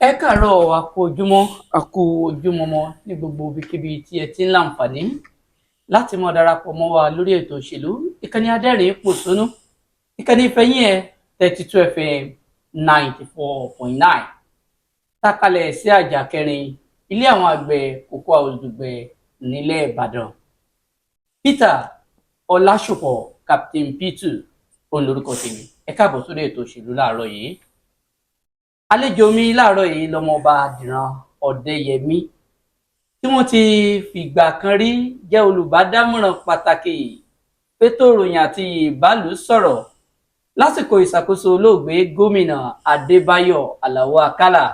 Ẹ káàárọ̀ a kú ojúmọ́ a kú ojúmọmọ ní gbogbo ibikíbi tí ẹ ti ń láǹfààní láti mọ darapọ̀ mọ́ wa lórí ètò òṣèlú ìkànnì adẹ́rìn pòṣónú ìkànnì ìfẹ́yìn ẹ̀ 32 FM 94.9 tákàlẹ̀ sí àjà kẹrin ilé àwọn àgbẹ̀ kókó àwòdùgbẹ̀ nílẹ̀ Ìbàdàn. Peter Ọlásùpọ̀ Captain P2 òun lórúkọ tèmi. Ẹ káàbọ̀ sórí ètò òṣèlú láàárọ̀ yìí. Àlejò mi láàárọ̀ yìí lọ́mọọba Adìran Ọ̀dẹ́yẹmí tí wọ́n ti fìgbà kan rí jẹ́ olùbádámọ̀ràn pàtàkì fétò ìròyìn àti ìbálò sọ̀rọ̀ lásìkò ìṣàkóso olóògbé gómìnà Adébáyọ̀ Àlàó Àkàlà.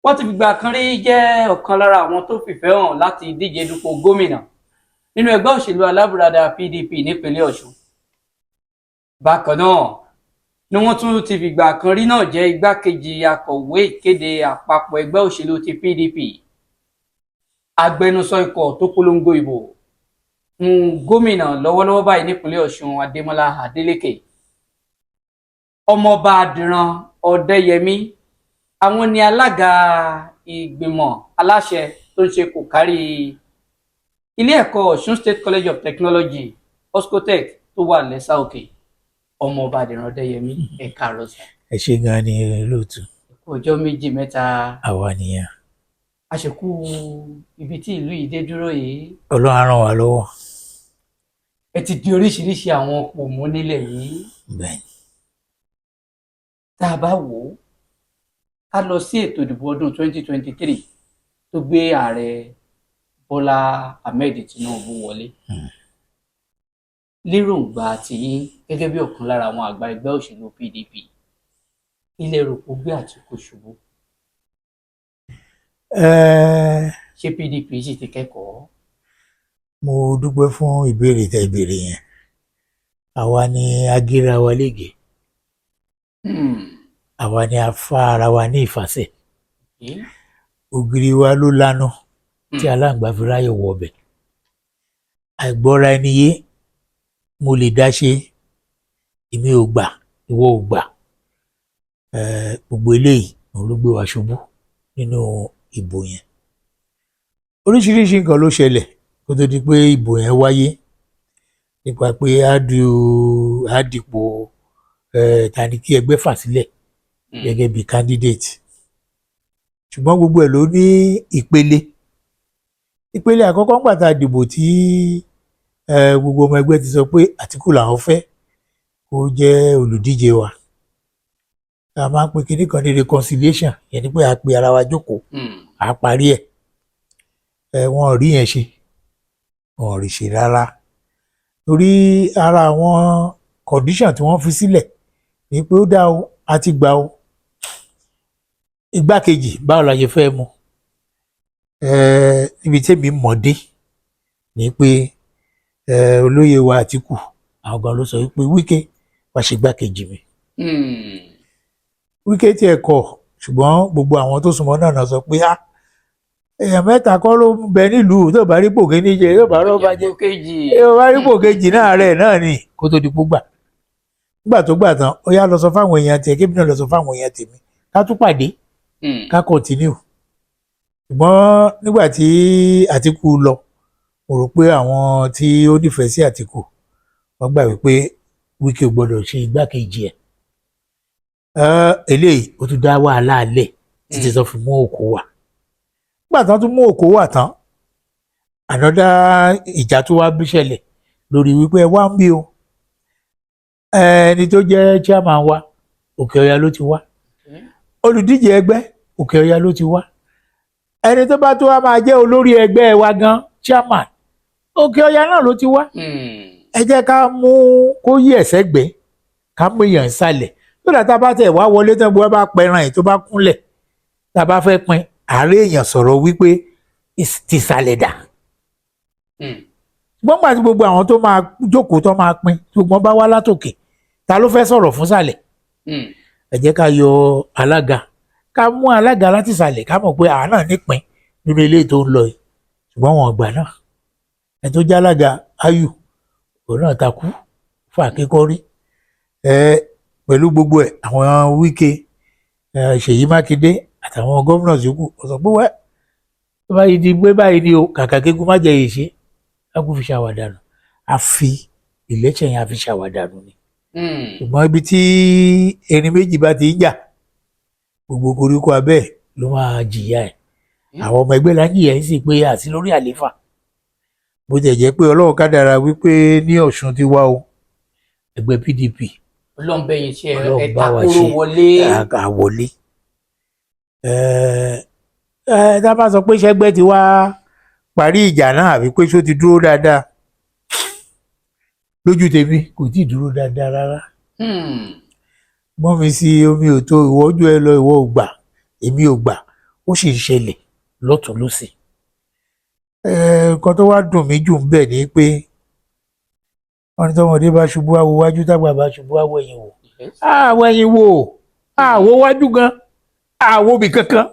Wọ́n ti fìgbà kan rí jẹ́ ọ̀kan lára àwọn tó fìfẹ́ hàn láti díje dupò gómìnà nínú ẹgbẹ́ òṣèlú alábùradà PDP nípínlẹ̀ Ọ̀ṣun. Bákan náà ni wọ́n tún ti fìgbà kan rí náà jẹ́ igbákejì akọ̀wé ìkéde àpapọ̀ ẹgbẹ́ òṣèlú ti PDP, agbẹnusọ ikọ̀ tó polongo ìbò fún gómìnà lọ́wọ́lọ́wọ́ báyìí nípínlẹ̀ Ọ̀ṣun Adémọ́lá Adélékè. Ọmọọba Adìran Ọ̀dẹ́yẹmí àwọn ni alága ìgbìmọ̀ aláṣẹ tó ń ṣe kò kárí ilé ẹ̀kọ́ Ọ̀ṣun State College of Technology OSCOTECH tó wà lẹ́sà òkè. Ọmọọba Adìran Ọ̀dẹ́yẹmí ẹ káàárọ̀ sà. Ẹ ṣé gan ni lóòtú. Ọjọ́ méjì mẹ́ta. Àwa nìyẹn. Àṣekú ibi tí ìlú yìí dé dúró yìí. Ọlọ́run á ràn wá lọ́wọ́. Ẹ ti di oríṣiríṣi àwọn ọ̀pọ̀ mú nílẹ̀ yìí. Bẹ́ẹ̀ni. Tá a bá wò ó, ká lọ sí ètò ìdìbò ọdún 2023 tó gbé ààrẹ Bọ́lá Ahmed Tinubu wọlé. Lérògbà tiyín gẹ́gẹ́ bí ọ̀kan lára àwọn àgbà ẹgbẹ́ òṣèlú PDP, ilé rògbò gbé Àtíkù ṣubú. Ṣé PDP sì ti kẹ́kọ̀ọ́? Mo dúpẹ́ fún ìbéèrè tẹ́ ìbéèrè yẹn. Àwa ni agéra wa lége. Àwa ni a fa ara wa ní ìfàsẹ̀. Ògiri wa ló lánà tí aláǹgbá fi ráyè wọ ọbẹ̀. Àìgbọ́ra ẹni yé, mo lè dá ṣe, èmi ò gbà, ìwọ ò gbà. Gbogbo eléyìí òun ló gbé wa ṣubú nínú ìbò yẹn. Oríṣiríṣi nǹkan ló ṣẹlẹ̀ kó tó di pé ìbò yẹn wáyé, nípa pé á dìpò ta ni kí ẹgbẹ́ fà sílẹ̀ gẹ́gẹ́ bí candidate. Ṣùgbọ́n gbogbo ẹ̀ ló ní ìpele. Ìpele àkọ́kọ́ ńgbà tá a dìbò tí gbogbo ọmọ ẹgbẹ́ ti sọ pé Àtíkù làwọn fẹ́ kó jẹ́ olùdíje wa. A máa ń pe kinní kan ní reconciliation, yẹn ni pé a pe ara wa jókòó, a parí ẹ̀. Wọn ò rí yẹn ṣe, wọn ò rí ṣe rárá. Torí ara àwọn condition tí wọ́n fi sílẹ̀ ni pé ó dá o, a ti gbà o. Igbákejì báwo la ṣe fẹ́ mu? Níbi tèmi mọ̀ dé ni pé olóyè wa Àtíkù àwọn gan ló sọ wípé Wike wá ṣe igbákejì mi. Wike tiẹ̀ kọ̀, ṣùgbọ́n gbogbo àwọn tó súnmọ́ náà sọ pé èèyàn mẹ́ta kọ́ ló ń bẹ nílùú, tó bá rí pò kíní jẹ, tó bá rọ́ọ̀bá jẹ, tó bá rí pò kejì náà rẹ̀ náà ni kó tó di pó gbà. Nígbà tó gbà tán, ó yá lọ sọ fáwọn èèyàn tiẹ̀, kébì náà lọ sọ fáwọn èèyàn tèmi, ká tún pàdé, ká continue. Ṣùgbọ́n nígbà tí Àtíkù lọ, mo rò pé àwọn tí ó nífẹ̀ẹ́ sí Àtíkù wọ́n gbà wípé Wike gbọ́dọ̀ ṣe igbákejì ẹ̀. Eléyìí ó tún dá wàhálà alẹ̀ títí tó fi mú òkú wà. Nígbà tán tún mú òkú wà tán, ànọ́dá ìjà tó wá bí ṣẹlẹ̀ lórí wípé ẹ wá ń bí o. Ẹni tó jẹ́ chairman wa Òkè Ọya ló ti wá. Olùdíje ẹgbẹ́ Òkè Ọya ló ti wá. Ẹni tó bá tó wá máa jẹ́ olórí ẹgbẹ́ wa gan chairman Òkè Ọya náà ló ti wá. Ẹ jẹ́ ká mú kó yí ẹ̀sẹ̀ gbẹ́, ká mú èèyàn sálẹ̀. Lódà tá a bá tẹ̀ wá wọlé tán bó bá pẹran ẹ̀ tó bá kúnlẹ̀, tá a bá fẹ́ pín àárẹ̀ èèyàn sọ̀rọ̀ wípé ti sálẹ̀ dà. Ṣùgbọ́n gbà tí gbogbo àwọn tó máa jókòó tó máa pín tí gbogbo bá wá látòkè, ta ló fẹ́ sọ̀rọ̀ fún sálẹ̀? Ẹ jẹ́ ká yọ alága, ká mú alága láti sálẹ̀, ká mọ̀ pé àwa náà nípìn nínú ilé tó ń lọ yìí. Ṣùgbọ́n wọn gbà náà. Ẹ tó jẹ́ alága Ayù, òun náà takú fún àkíkọ́rí. Pẹ̀lú gbogbo ẹ̀ àwọn Wike, Ṣèyí Mákindé àtàwọn gómìnà yòókù ó sọ pé wẹ́ tó bá yìí di gbé báyìí ni o kàkà kékun má jẹ èṣe lákùn fi ṣàwàdànù a fi election yẹn a fi ṣàwàdànù ni ṣùgbọ́n ibi tí ẹni méjì bá ti ń jà gbogbo koríko abẹ́ ló máa jìyà ẹ̀ àwọn ọmọ ẹgbẹ́ la ń jìyà yìí sì pé àti lórí àlééfà bó tẹ̀ jẹ́ pé ọlọ́run kádàrá wípé ní Ọ̀ṣun ti wá o ẹgbẹ́ PDP ọlọ́mbẹ́yìn ṣe ẹ̀ta kóró wọlé. àwọlé tá a bá sọ pé ṣẹgbẹ́ ti wá parí ìjà náà àbí pé ṣó ti dúró dáadáa lójú tèmi kò tí ì dúró dáadáa rárá. mọ́ mi sí omi ò tó ìwọ́jú ẹ lọ ìwọ ò gbà èmi ò gbà ó sì ń ṣẹlẹ̀ lọ́tún lọ́sì. nǹkan tó wá dùn mí jù ń bẹ̀ ni pé wọ́n ní tọ́mọdé bá ṣubú àwo wájú tágbà bá ṣubú àwo ẹ̀yìn wò. àwo ẹ̀yìn wò àwo wájú gan àwo bì kankan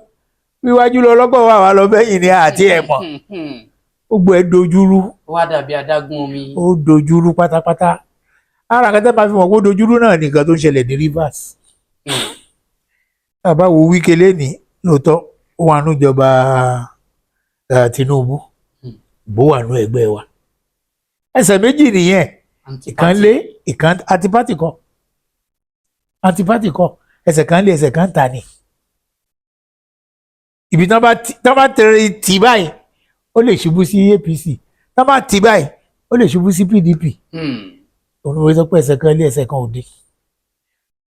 wíwájú lọ lọ́gbọ̀n wà wá lọ bẹ́yìn ni àti ẹ̀ mọ̀ gbogbo ẹ̀ dojúrú. ó wá dàbí adágún omi. ó dojúrú pátápátá ara kan tẹ́ máa fi mọ̀ pé ó dojúrú náà nìkan tó ń ṣẹlẹ̀ ní Rivers. bàbá wo Wike lẹ́nìí lóòótọ́ ó wà nù ìjọba Tinubu bó wà nù ẹgbẹ́ wa ẹsẹ̀ méjì nìyẹn ìkan lé ìkan antipati kọ ẹsẹ̀ kan lé ẹsẹ̀ kan tà ní. ibi tán bá tẹ̀rẹ̀ tì báyìí ó lè ṣubú sí APC tán bá tì báyìí ó lè ṣubú sí PDP. òun ló sọ pé ẹsẹ̀ kan lé ẹsẹ̀ kan òde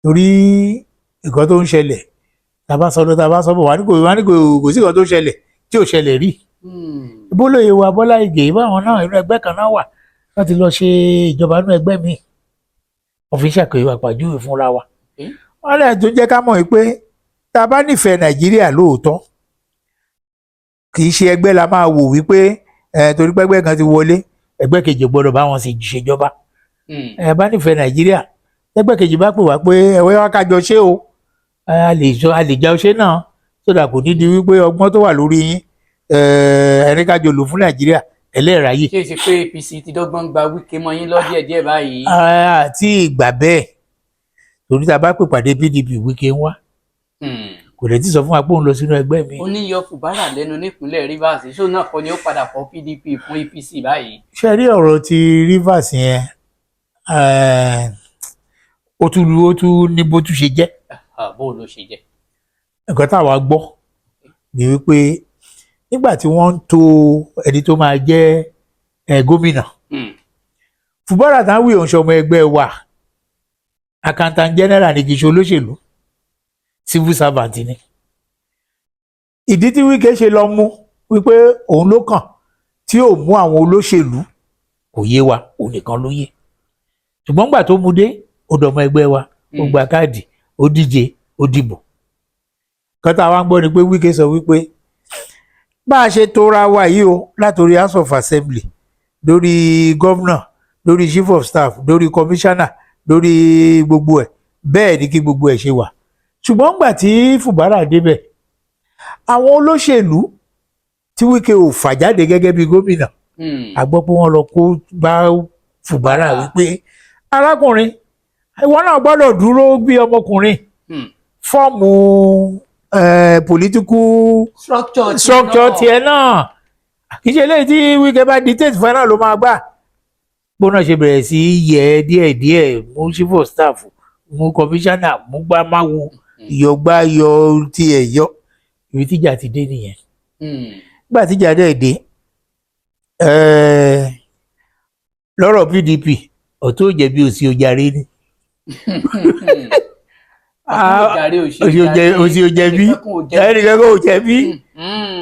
torí nǹkan tó ń ṣẹlẹ̀ tàbá sọ́bọ̀ wà ní kò sí nǹkan tó ń ṣẹlẹ̀ tí ò ṣẹlẹ̀ rí. ìbólòyè wa Bọ́lá Ìgè báwọn náà inú ẹgbẹ́ kan náà wà wọ́n ti lọ ṣe ìjọba inú ẹgbẹ́ mi ọ̀fíṣà kò ìwà pàjùwì fúnra wa. wọ́n lè tún jẹ́ ká mọ̀ pé tá a bá nífẹ̀ẹ́ Nàìjíríà lóòótọ́ kì í ṣe ẹgbẹ́ la máa wò wípé torí pé ẹgbẹ́ kan ti wọlé ẹgbẹ́ kejì gbọ́dọ̀ bá wọn sì ṣèjọba. bá nífẹ̀ẹ́ Nàìjíríà ẹgbẹ́ kejì bá pè wá pé ẹ̀wẹ́ wá kájọ ṣé o a lè jà ọṣẹ́ náà sódà kò ní di wípé ọgbọ́n tó wà lórí yín ẹni kájọ lò fún Nàìjíríà ẹlẹ́ẹ̀ráyè. ṣé ṣe pé APC ti dọ́gbọ́n gba Wike mọ́ yín lọ díẹ̀díẹ̀ báyìí. àti ìgbà bẹ́ẹ̀ torí tá a bá pè pàdé PDP Wike ń wá kò lè ti sọ fún wa pé òun lọ sínú ẹgbẹ́ mi. ó ní yọ Fubara lẹ́nu nípínlẹ̀ Rivers ṣó náà kọ́ ni ó padà fọ́ PDP fún APC báyìí. ṣe rí ọ̀rọ̀ ti Rivers yẹn ó tún ní bó tún ṣe jẹ́. bó ló ṣe jẹ́. nǹkan táwa gbọ́ ni wípé nígbà tí wọ́n ń to ẹni tó máa jẹ́ gómìnà Fubara táwọn wí òǹṣọ́ ọmọ ẹgbẹ́ wa accountant general ní kì í ṣe olóṣèlú civil servant ni. ìdí tí Wike ṣe lọ mú wípé òun ló kàn tí ò mú àwọn olóṣèlú kò yé wa òun nìkan ló yé ṣùgbọ́n gbà tó mú dé ó dọ̀mọ ẹgbẹ́ wa ó gba káàdì ó díje ó dìbò. kọ́tà wa ń gbọ́ ni pé Wike sọ wípé bá a ṣe tóra wa yìí o látòrí House of Assembly lórí gómìnà lórí chief of staff lórí commissioner lórí gbogbo ẹ̀ bẹ́ẹ̀ ni kí gbogbo ẹ̀ ṣe wà. ṣùgbọ́n gbà tí Fubara débẹ̀ àwọn olóṣèlú tí Wike ò fà jáde gẹ́gẹ́ bí gómìnà a gbọ́ pé wọ́n lọ kó bá Fubara wípé arákùnrin ìwọ náà gbọ́dọ̀ dúró bí ọmọkùnrin fọ́ọ̀mù political structure tiẹ̀ náà kì í ṣe léyìí tí Wike bá dictate fún ẹ náà ló máa gbà. gbóná ṣe bẹ̀rẹ̀ sí yẹ díẹ̀díẹ̀ mú chief of staff mú commissioner mú gbá máwo ìyọgbá yọ tiẹ̀ yọ ibi tíjà ti dé nìyẹn. nígbà tíjà dẹ̀ dé lọ́rọ̀ PDP ọ̀tún ò jẹ̀bi òsì òjàre ni. òsì òjẹ̀bi ẹnìkan kò jẹ̀bi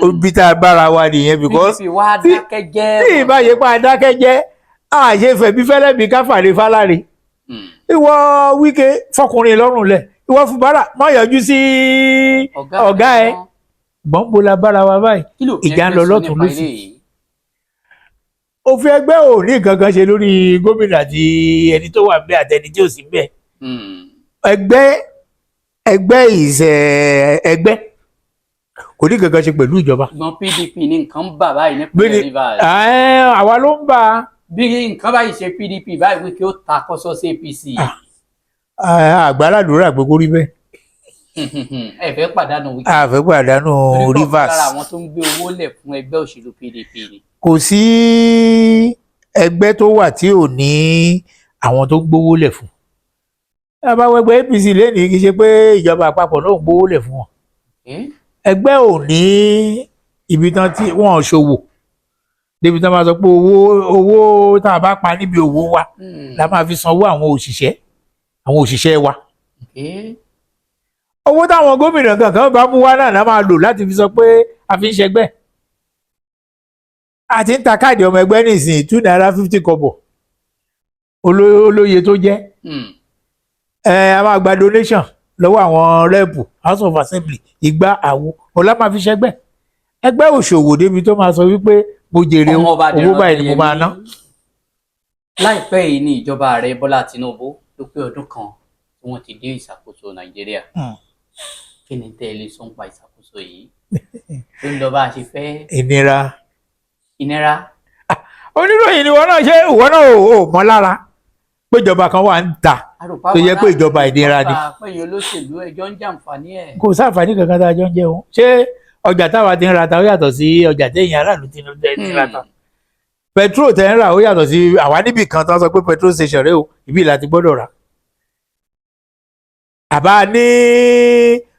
òbí tá a bára wa nìyẹn because tí ìbáyé pa adákẹ́jẹ́ àṣefẹ̀bí fẹ́lẹ́bí káfàlẹ́ fáláre. ìwọ Wike fọkùnrin lọ́rùn lẹ̀ ìwọ Fubara má yọjú sí ọ̀gá ẹ̀ gbọ́ngbò la bára wa báyìí ìjà ń lọ lọ́tún lọ́sì. òfin ẹgbẹ́ ò ní nǹkan kan ṣe lórí gómìnà àti ẹni tó wà ń bẹ àtẹni tí ò sí ń bẹ. ẹgbẹ́ ìṣẹ̀ ẹgbẹ́ kò ní nǹkan kan ṣe pẹ̀lú ìjọba. ṣùgbọ́n PDP ní nǹkan ń bà báyìí nípínlẹ̀ Rivers. àwa ló ń bà á. bí nǹkan báyìí ṣe PDP báyìí Wike ó ta kọ́sọ́ sí APC. àgbàládùúrà gbogbo rí bẹ́ẹ̀ ẹ fẹ́ pàdánù Wike. a fẹ́ pàdánù Rivers. lára àwọn tó ń gbé owó lẹ̀ fún ẹgbẹ́ òṣèlú PDP ni. kò sí ẹgbẹ́ tó wà tí ò ní àwọn tó ń gbówó lẹ̀ fún. àbáwẹ̀gbẹ́ APC lẹ́nìí kì í ṣe pé ìjọba àpapọ̀ náà ń gbówó lẹ̀ fún wọn. ẹgbẹ́ ò ní ibi tán tí wọ́n ṣòwò débi tán máa sọ pé owó tá a bá pa níbi òwò wa la máa fi sanwó àwọn òṣìṣẹ́ wa. owó táwọn gómìnà kankan bá mú wá náà la máa lò láti fi sọ pé a fi ń ṣẹgbẹ́. a ti ń ta káàdì ọmọ ẹgbẹ́ nísìnyí $2.50 olóye tó jẹ́. a máa gba donation lọ́wọ́ àwọn rẹ́ẹ̀pù House of Assembly ìgbà àwo ọ̀la máa fi ṣẹgbẹ́. ẹgbẹ́ òṣòwò débi tó máa sọ wípé mo jèrè owó báyìí ni mo máa ná. láìpẹ́ yìí ni ìjọba ààrẹ Bọ́lá Tinubu ló pé ọdún kan tí wọ́n ti dé ìṣàkóso Nàìjíríà. kí ni tẹ́ ẹ lè sọ nípa ìṣàkóso yìí tó ń lọ bá a ṣe fẹ́. ìnira. oníròyìn ni ìwọ náà ò mọ̀ lára pé ìjọba kan wà ń ta tó yẹ pé ìjọba ìnira ni. péye olóṣèlú ẹjọ́ ń jàǹfààní ẹ̀. kò sáǹfààní kankan tá a jọ ń jẹun ṣé ọjà táwa ti ń ra ta ó yàtọ̀ sí ọjà téèyàn aráàlú ti ń ra ta. petrol tẹ́ ń rà ó yàtọ̀ sí àwa níbì kan tó ń sọ pé petrol station rẹ o ibi ìlà ti gbọ́dọ̀ rà. àbá ní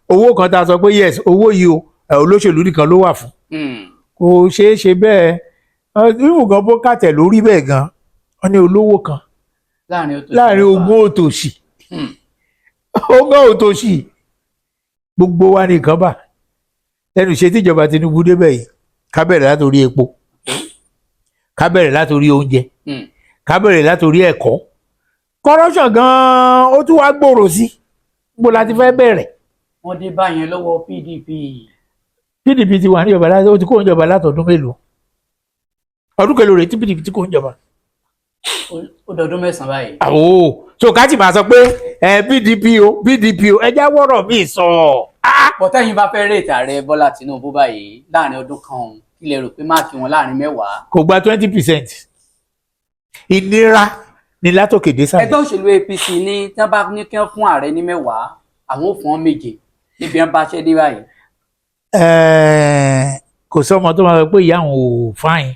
owó kan tá a sọ pé yes owó yìí o olóṣèlú nìkan ló wà fún. kò ṣeé ṣe bẹ́ẹ̀ irú gan bó kàtẹ́ lórí bẹ́ẹ̀ gan wọ́n ní olówó kan láàrin ogún òtòṣì ogún òtòṣì gbogbo wa ní nǹkan bà lẹ́nu ṣe tíjọba Tinubu débẹ̀ yìí ká bẹ̀rẹ̀ látòrí epo ká bẹ̀rẹ̀ látòrí oúnjẹ ká bẹ̀rẹ̀ látòrí ẹ̀kọ́ corruption gan-an ó tún wá gbòòrò sí gbogbo láti fẹ́ bẹ̀rẹ̀. wọ́n dé báyẹn lọ́wọ́ PDP ti wà ní ìjọba láti ó ti kó ìjọba látọdún mélòó ọdún kẹlò rẹ̀ tí PDP ti kó ìjọba. ó dọdún 9 báyìí. so ká ti máa sọ pé PDP o ẹja wọ́rọ̀ mi sọ. bọ́tẹ́yìn bá fẹ́ rèétà ààrẹ Bọ́lá Tinubu báyìí láàrin ọdún kan kí lè rò pé máàkì wọn láàrin 10. kò gba 20%. ìnira ni látòkè dé sáré. ẹgbẹ́ òṣèlú APC ní tí wọ́n bá ní kí wọ́n fún ààrẹ ní 10 àwọn ò fún wọn 7 níbi wọn bá ṣẹ́ dé báyìí. kò sọ́mọ tó máa sọ pé ìyá àwọn ò fáyín.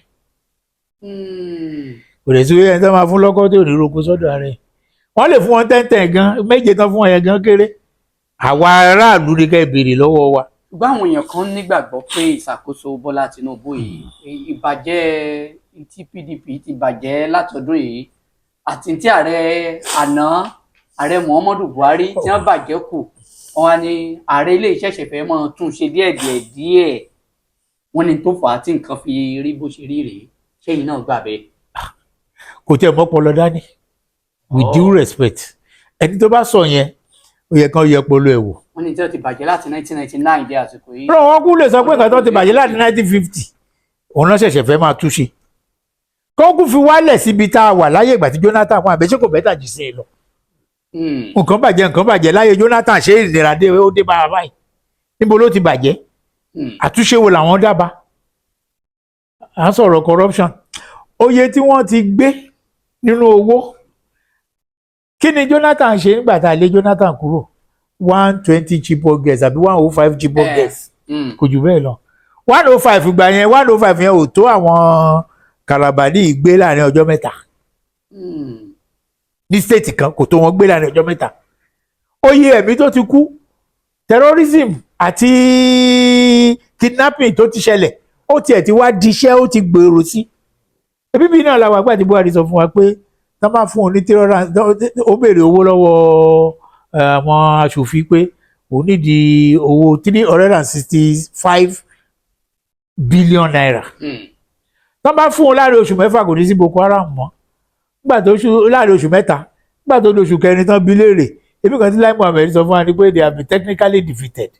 kò lè sí ẹni tó máa fún lọ́kọ́ tó ní roko sọ́dọ̀ ààrẹ wọ́n lè fún wọn 10 gan 7 tán fún wọn yẹn gan kéré àwa aráàlú ni ká béèrè lọ́wọ́ wa. ṣùgbọ́n àwọn èèyàn kan nígbàgbọ́ pé ìṣàkóso Bọ́lá Tinubu yìí ìbàjẹ́ tí PDP ti bàjẹ́ látọdún yìí àti tí ààrẹ Muhammadu Buhari tí wọ́n bàjẹ́ kù wọ́n wá ní ààrẹ ilé ìṣẹ̀ṣẹ̀ fẹ́ mọ́ tún ṣe díẹ̀ wọ́n ní tó fà á tí nǹkan fi rí bó ṣe rí rèé ṣẹ́yìn náà gbà bẹ́ẹ̀. kò tẹ́ mọ́pọlọ dání with due respect ẹni tó bá sọ yẹn ó yẹ kán yẹ polo ẹ̀ wò. wọ́n ní tí wọ́n ti bàjẹ́ láti 1999 dé àsìkò yìí. rọ wọn kú lè sọ pé nǹkan tó ti bàjẹ́ láti 1950 òun náà ṣẹ̀ṣẹ̀ fẹ́ máa túṣe kókù fi wálẹ̀ síbi tá a wà láyé ìgbà tí Jonathan wà àbẹ̀ṣẹ́ kò bẹ́tà jù sí i lọ. nǹkan bàjẹ́ láyé Jonathan ṣé ìlera dé ó dé bá a báyìí níbo ló ti bàjẹ́ àtúnṣe wo làwọn dábàá à ń sọ̀rọ̀ corruption oye tí wọ́n ti gbé nínú owó kí ni Jonathan ṣe nígbà tá a lé Jonathan kúrò 120 chibok gas àbí 105 chibok gas kò jù bẹ́ẹ̀ lọ 105 ìgbà yẹn 105 yẹn ò tó àwọn Karabali gbé láàrin ọjọ́ 3 ní state kan kò tó wọn gbé láàrin ọjọ́ 3 oye ẹ̀mí tó ti kú terrorism àti kidnapping tó ti ṣẹlẹ̀ ó tiẹ̀ ti wá di iṣẹ́ ó ti gbèrò sí ẹbí bí náà làwọn àgbà tí Buhari sọ fún wa pé tá máa fún òun ní ó béèrè owó lọ́wọ́ àwọn aṣòfin pé òun nídìí owó 365 billion naira tá bá fún òun láàrin oṣù 6 kò ní sí Boko Haram mọ́ nígbà tó láàrin oṣù 3 nígbà tó lóṣù 4 tán bí léèrè ebi kan tí Lai Mohammed sọ fún wa ni pé they have been technically defeated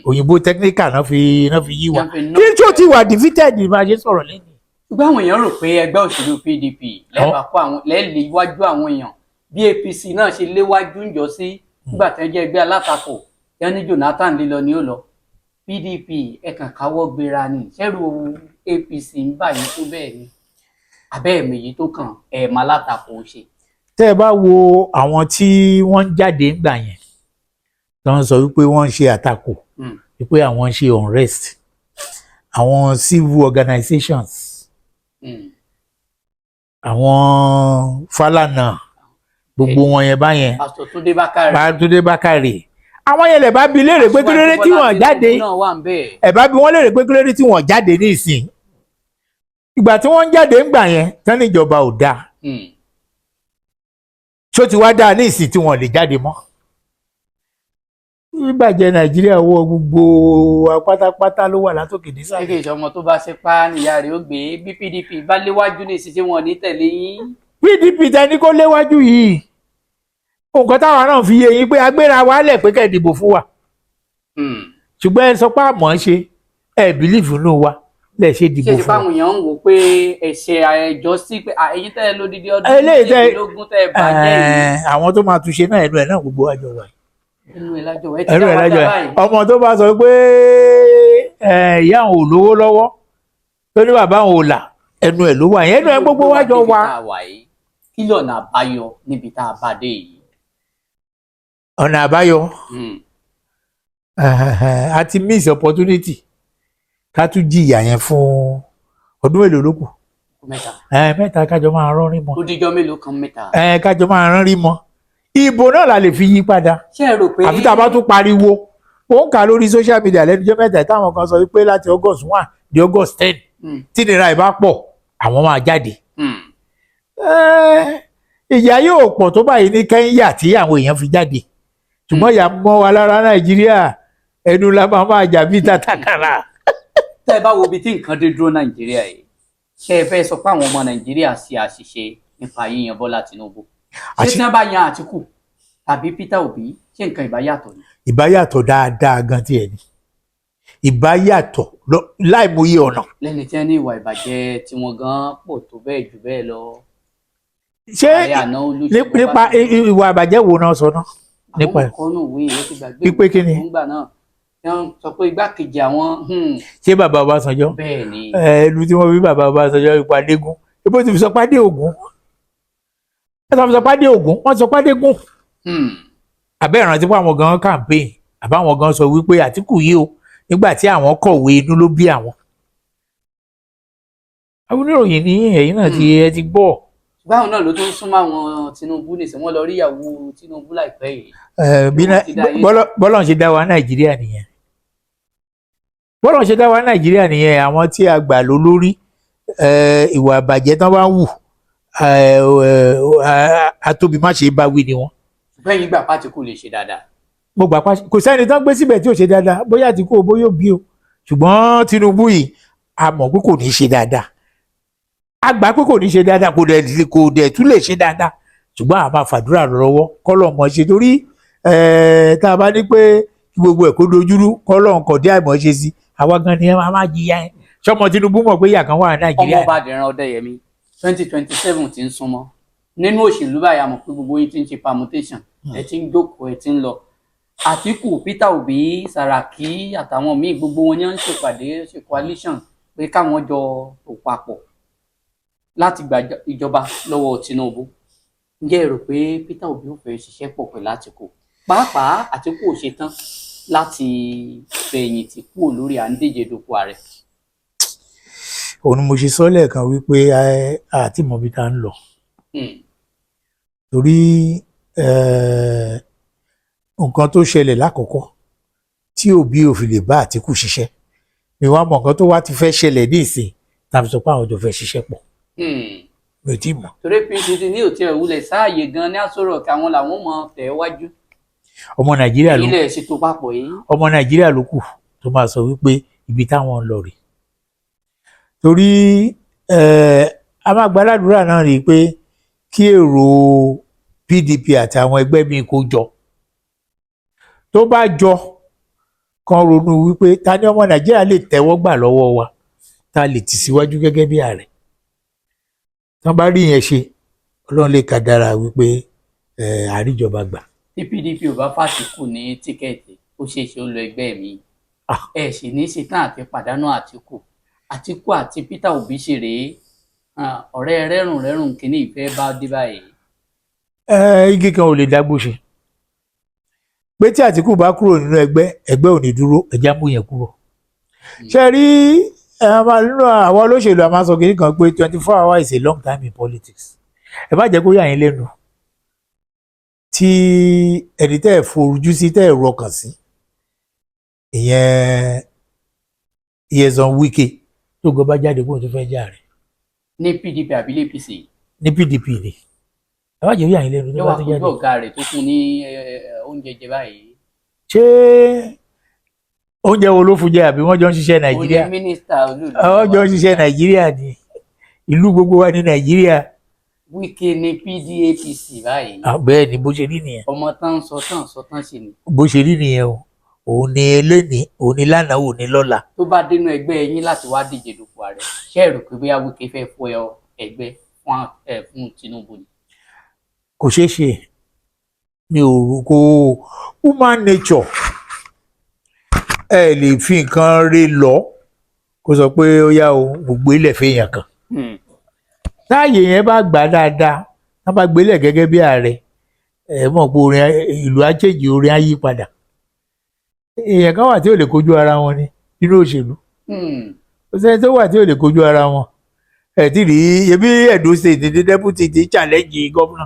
òyìnbó technical náà fi yí wa kí n tó ti wà defeated ní bá a ṣe sọ̀rọ̀ lẹ́yìn. ṣùgbọ́n àwọn èèyàn rò pé ẹgbẹ́ òṣèlú PDP lẹ́ẹ̀léwájú àwọn èèyàn bí APC náà ṣe léwájú ń jọ sí nígbà tí wọ́n jẹ́ ẹgbẹ́ alátakò tí wọ́n ní Jonathan lílọ ni ó lọ PDP ẹ̀kan káwọ́ gbéra ni ṣẹ́rù APC ń báyìí tó bẹ́ẹ̀ ni abẹ́ẹ̀mí yìí tó kàn ẹ̀ẹ̀mọ alátakò ṣe. tẹ́ ẹ bá wo àwọn tí wọ́n ń jáde ńgbà yẹn tó ń sọ wípé wọ́n ń ṣe àtakò wípé àwọn ń ṣe unrest àwọn civil organizations àwọn Fálànà gbogbo wọn yẹn báyẹn Pastor Túndé Bákàrè Túndé Bákàrè àwọn yẹn lè bá bi léèrè pé kí ló dé tí wọ́n jáde ẹ bá bi wọ́n léèrè pé kí ló dé tí wọ́n jáde ní ìsìn ìgbà tí wọ́n ń jáde ńgbà yẹn tán níjọba ò dáa ṣó ti wá dáa ní ìsìn tí wọ́n lè jáde mọ́ ìbàjẹ́ Nàìjíríà wọ gbogbo pátápátá ló wà látòkè nísàlẹ̀. kéèké ìṣọmọ tó bá ṣe pa níyà rẹ̀ ó gbé bí PDP bá léwájú ní ìsìn tí wọ́n ní tẹ̀lé yín. PDP tẹni kó léwájú yìí nǹkan táwọn náà fi yé yín pé agbéra wa lẹ̀ pé kẹ́ ẹ̀ dìbò fún wa ṣùgbọ́n ẹ sọ pé àmọ́ ṣe ẹ bìlífù nù wa lẹ̀ ṣe dìbò fún wa. ṣé ìfáwọn èèyàn ń wò pé ẹ̀ṣẹ̀ àìjọ sí pé èyí tẹ́ ẹ lódìdí ọdún méjìlélógún tẹ́ ẹ bàjẹ́ yìí. àwọn tó máa túnṣe náà ẹnu ẹ̀ náà gbogbo àjọ wa. ẹnu ẹ̀ lájọ ẹ ti dá wájà báyìí. ọmọ tó bá sọ pé ìyá òun ò lówó lọ́wọ́ tó ní bàbá òun ò là ẹnu ẹ̀ ló wà yẹn ẹnu ẹ̀ gbogbo wájọ wa. kí lọ̀nà àbáyọ níbi tá a bá dé yìí. ọ̀nà àbáyọ a ti miss opportunity ká tún jìyà yẹn fún ọdún mélòó ló kù. mẹ́ta kájọ máa rán rí mọ́. ó díjọ́ mélòó kan mẹ́ta. kájọ máa rán rí mọ́ ìbò náà la lè fi yí padà. ṣé ẹ rò pé àfi tá a bá tún pariwo ó ń kà lórí social media lẹ́nujọ́ mẹ́ta táwọn kan sọ wípé láti August 1 di August 10 tí ìnira ìbá pọ̀ àwọn máa jáde. ìyà yóò pọ̀ tó báyìí ní Kẹ́ńyà tí àwọn èèyàn fi jáde ṣùgbọ́n ìyà mọ́ wa lára Nàìjíríà ẹnu la máa jà bí tàtàkàrà. tẹ́ ẹ bá wo ibi tí nǹkan dé dúró Nàìjíríà yìí ṣé ẹ fẹ́ sọ pé àwọn ọmọ Nàìjíríà ṣe àṣìṣe nípa yíyan Bọ́lá Tinubu ṣé tí wọ́n bá yan Àtíkù tàbí Peter Obi ṣé nǹkan ìbá yàtọ̀ ni. ìbá yàtọ̀ dáadáa gan tiẹ̀ ni ìbá yàtọ̀ láìmọye ọ̀nà. lẹ́ni tí wọ́n ní ìwà ìbàjẹ́ tí wọ́n gan pọ̀ tó bẹ́ẹ̀ jù bẹ́ẹ̀ lọ. ṣé nípa ìwà ìbàjẹ́ wo náà sọ náà. nípa àwọn ọkọ̀nù ìwé ìwé ti gbàgbé pípé kí ni. nígbà náà wọ́n sọ pé igbákejì àwọn. ṣé bàbá Ọbásanjọ́. bẹ́ẹ̀ ni. ẹnu tí wọ́n fi bàbá Ọbásanjọ́ ipò Adégún ebó ti fi sọ pàdé Ògún wọ́n sọ pàdé Ògún wọ́n sọ pàdé Gún. àbẹ́ ìrántí pé àwọn gan campaign àbáwọn gan sọ wípé Àtíkù yìí o nígbà tí àwọn kọ̀wé inú ló bí àwọn. àwọn oníròyìn ní ẹ̀yìn náà ẹ ti gbọ́. báwọn náà ló tún súnmọ́ àwọn Tinubu nìsín wọ́n lọ rí ìyàwó Tinubu láìpẹ́ yìí. bọ́lọ̀ ń ṣe dá wa Nàìjíríà nìyẹn bọ́lọ̀ ń ṣe dá wa Nàìjíríà nìyẹn àwọn tí a gbà lólórí ìwà àbàjẹ́ tán bá ń wù atóbi má ṣe bá wí ni wọn. bẹ́ẹ̀ nígbà pàtíkù lè ṣe dáadáa. mo gbà pa kò sẹ́ni tán gbé síbẹ̀ tí ò ṣe dáadáa bóyá Àtíkù o bóyá Òbí o ṣùgbọ́n Tinubu yìí a mọ̀ pé kò ní ṣe dáadáa a gbà pé kò ní ṣe dáadáa kò dẹ̀ tún lè ṣe dáadáa ṣùgbọ́n a máa fàdúrà lọ́wọ́ kọ́lọ̀ mọ̀ ṣe torí tá a bá ní pé gbogbo ẹ̀ kó dojúrú kọ́lọ̀ nǹkan dé àìmọ̀ ṣe sí àwa gan ni ẹ máa jìyà ẹ ṣọmọ Tinubu mọ̀ pé ìyà kan wà ní Nàìjíríà. ọmọ Ọbádẹ̀rìn Ọdẹ́yẹmí 2027 ti ń súnmọ́ nínú òṣèlú báyà mọ̀ pé gbogbo yín ti ń ṣe permutation ẹ ti ń jókòó ẹ ti ń lọ Àtíkù Peter Obi Saraki àtàwọn míì gbogbo wọn yẹn ń ṣèpàdé ṣe coalition pé káwọn jọ tò papọ̀ láti gba ìjọba lọ́wọ́ Tinubu ǹjẹ́ ẹ rò pé Peter Obi ò fẹ́ ṣiṣẹ́ pọ̀ pẹ̀lú Àtíkù pàápàá Àtíkù ò ṣe tán láti fẹ̀yìntì kúrò lórí à ń díje dupò ààrẹ. òun ni mo ṣe sọ lẹ́ẹ̀kan wípé àti mọ̀bí tá ń lọ torí nǹkan tó ṣẹlẹ̀ lákọ̀ọ́kọ́ tí Òbí ò fi lè bá Àtíkù ṣiṣẹ́ mi wá mọ̀ nǹkan tó wá ti fẹ́ ṣẹlẹ̀ ní ìsìn tàbí sọ pé àwọn jọ fẹ́ ṣiṣẹ́ pọ̀ mi ò tí mọ̀. torí PDP ní òtí ẹ̀ wúlẹ̀ sáàyè gan ní àsọ̀rọ̀ kí àwọn làwọn mọ̀ tẹ̀ wájú. ọmọ Nàìjíríà ló ilé ṣètò papọ̀ yìí. ọmọ Nàìjíríà ló kù tó máa sọ wípé ibi táwọn ń lọ rèé torí a máa gbàdúrà náà rí i pé kí èrò PDP àti àwọn ẹgbẹ́ míì kó jọ tó bá jọ kan ronú wípé ta ni ọmọ Nàìjíríà lè tẹ́wọ́ gbà lọ́wọ́ wa ta lè tì síwájú gẹ́gẹ́ bí ààrẹ tán bá rí yẹn ṣe Ọlọ́run lè kádàrá wípé àríjọba gbà. tí PDP ò bá fàtìkù ní tíkẹ́ẹ̀tì ó ṣeé ṣe ó lọ ẹgbẹ́ mi ẹ sì ní ṣetán àti pàdánù Àtíkù àti Peter Obi ṣe rèé ọ̀rẹ́ rẹ́rùn kìíní ìfẹ́ bá dé báyìí. igi kan ò lè dágbó ṣe pé tí Àtíkù bá kúrò nínú ẹgbẹ́ ò ní dúró, ẹja mú yẹn kúrò. ṣe rí nínú àwọn olóṣèlú a máa sọ kiri kan pé 24 hours is a long time in politics. ẹ má jẹ́ kó yà yín lẹ́nu tí ẹni tẹ́ ẹ̀ fojú sí tẹ́ ẹ̀ rọkàn sí ìyẹn Nyesom Wike tó gbọ́ bá jáde kó tó fẹ́ jà rẹ̀. ní PDP àbí APC. ní PDP ni ẹ má jẹ́ kó yà yín lẹ́nu tó bá tó jáde. yóò wá kojú ọ̀gá rẹ̀ tó fún ní oúnjẹ jẹ báyìí. ṣé oúnjẹ wo ló fún jẹ àbí wọ́n jọ ń ṣiṣẹ́ Nàìjíríà? ó ní mínísítà olùdó. wọ́n jọ ń ṣiṣẹ́ Nàìjíríà ni ìlú gbogbo wa ní Nàìjíríà. Wike ní PDAPC báyìí. bẹ́ẹ̀ ni bó ṣe rí nìyẹn. ọmọ tán sọ tán ṣe ni. bó ṣe rí nìyẹn o òun ni eléni òun ni lánàá òun ni lọ́la. tó bá dénú ẹgbẹ́ yín láti wá díje dupò ààrẹ ṣé ẹ rò pé bóyá Wike fẹ́ fọ ẹgbẹ́ fún Tinubu ni. kò ṣeé ṣe mi ò rò kó human nature ẹ lè fi nǹkan rí lọ kó sọ pé ó yá o gbogbo ilẹ̀ fẹ́yàn kan. táàyè yẹn bá gbà dáadáa wọ́n bá gbélé gẹ́gẹ́ bí ààrẹ ẹ mọ̀ pé orin ìlú á change, orin á yí padà. èèyàn kan wà tí ò lè kojú ara wọn ni nínú òṣèlú. ó sẹ́ni tó wà tí ò lè kojú ara wọn. ẹ ti rí ebi Edo State ní deputy ti challenge gómìnà.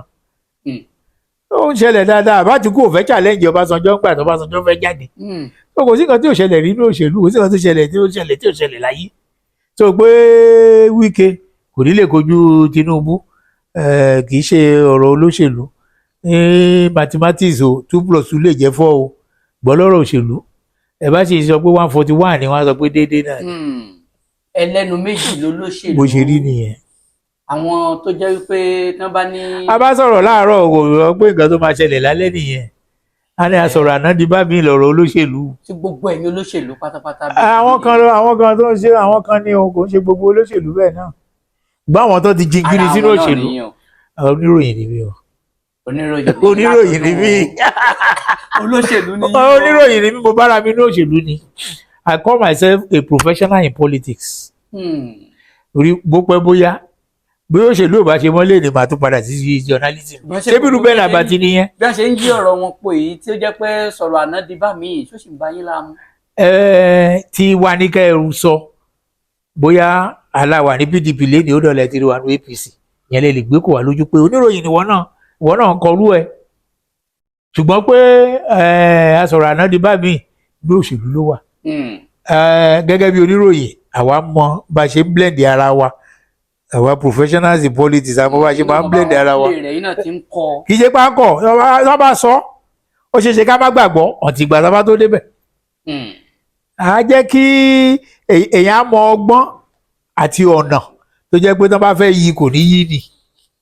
ó ń ṣẹlẹ̀ dáadáa Àtíkù ò fẹ́ challenge Ọbásanjọ́ ńgbà tó Ọbásanjọ́ fẹ́ jáde. kò sí kan tí ò ṣẹlẹ̀ nínú òṣèlú, kò sí kan tó ṣẹlẹ̀ tí ò ṣẹlẹ̀ láyé. tó pé Wike kò ní lè kojú Tinubu kì í ṣe ọ̀rọ̀ olóṣèlú. ní mathematics o 2+2 lè jẹ́ 4 o gbọ́lọ́rọ̀ òṣèlú ẹ bá sì sọ pé 141 ni wọ́n sọ pé déédéé náà. ẹlẹ́nu méjì ló lóṣèlú. bó ṣe rí nìyẹn. àwọn tó jẹ́ wípé tán bá ní. a bá sọ̀rọ̀ láàárọ̀ kò rọ pé nǹkan tó máa ṣẹlẹ̀ lálẹ́ nìyẹn. a ní àsọ̀rọ̀ àná di bá mi lọ̀rọ̀ olóṣèlú. tí gbogbo ẹ̀yin olóṣèlú pátápátá. àwọn kan tó ń ṣe àwọn kan ní o kò ń ṣe gbogbo olóṣèlú bẹ́ẹ̀ náà. gbọ́ àwọn tó ti jingiri sínú òṣèlú. oníròyìn ni mí o. oníròyìn ni mí. olóṣèlú ni. oníròyìn ni mí, mo bára mi ní òṣèlú ni. I call myself a professional in politics. orí bó pẹ́ bóyá òṣèlú ò bá ṣe mọ́lẹ̀ ni màá tún padà sí journalism. ṣé bí rúbẹ́ náà bá ti nìyẹn. bí wọ́n ṣe ń jí ọ̀rọ̀ wọn pò èyí tí ó jẹ́ pé sọ̀rọ̀ àná di bá mi ṣó sì ń bá yín láàmú. tí wà ní kẹrù sọ bóyá aláwa ní PDP léde ó dọ̀lẹ́ tí wà ní APC yẹn lè gbé kó wà lójú pé oníròyìn ni wọ́n náà ń kọrú ẹ̀. ṣùgbọ́n pé asọ̀rọ̀ àná di bá mi bí òṣèlú ló wà. gẹ́gẹ́ bí oníròyìn àwa mọ bá ṣe ń blend ara wa àwa professionals in politics àmọ́ bá ṣe máa ń blend ara wa. kì í ṣe pákọ̀ tó bá sọ ó ṣeé ṣe ká má gbàgbọ́ ọ̀tí ìgbà tó bá tó débẹ̀. á jẹ́ kí èèyàn mọ ọgbọ́n àti ọ̀nà tó jẹ́ pé tó bá fẹ́ yí kò ní yí ni.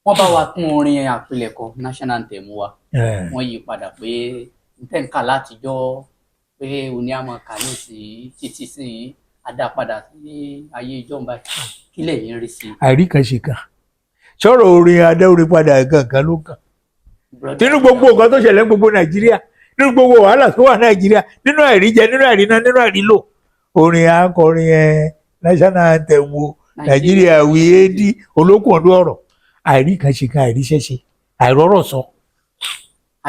wọ́n bá wa kún orin àpilẹ̀kọ national anthem wa wọ́n yí padà pé ntẹ̀ǹkà látijọ́ pé òní àmọ́ kà ní sí títí sí adápadà sí ayé ìjọba kí lẹ́yìn rí sí. àìríkànṣe kan sọ̀rọ̀ orin adáorin padà kankan ló kàn. nínú gbogbo nǹkan tó ṣẹlẹ̀ ní gbogbo Nàìjíríà nínú gbogbo wàhálà tó wà Nàìjíríà nínú àìríjẹ nínú àìríná nínú àìrílò orin akọrin national anthem wo Nàìjíríà wí éèdì olókùn ọdún ọ̀rọ̀ àìríkànṣe kan àìríṣẹ́ṣe àìrọ́rọ̀ sọ.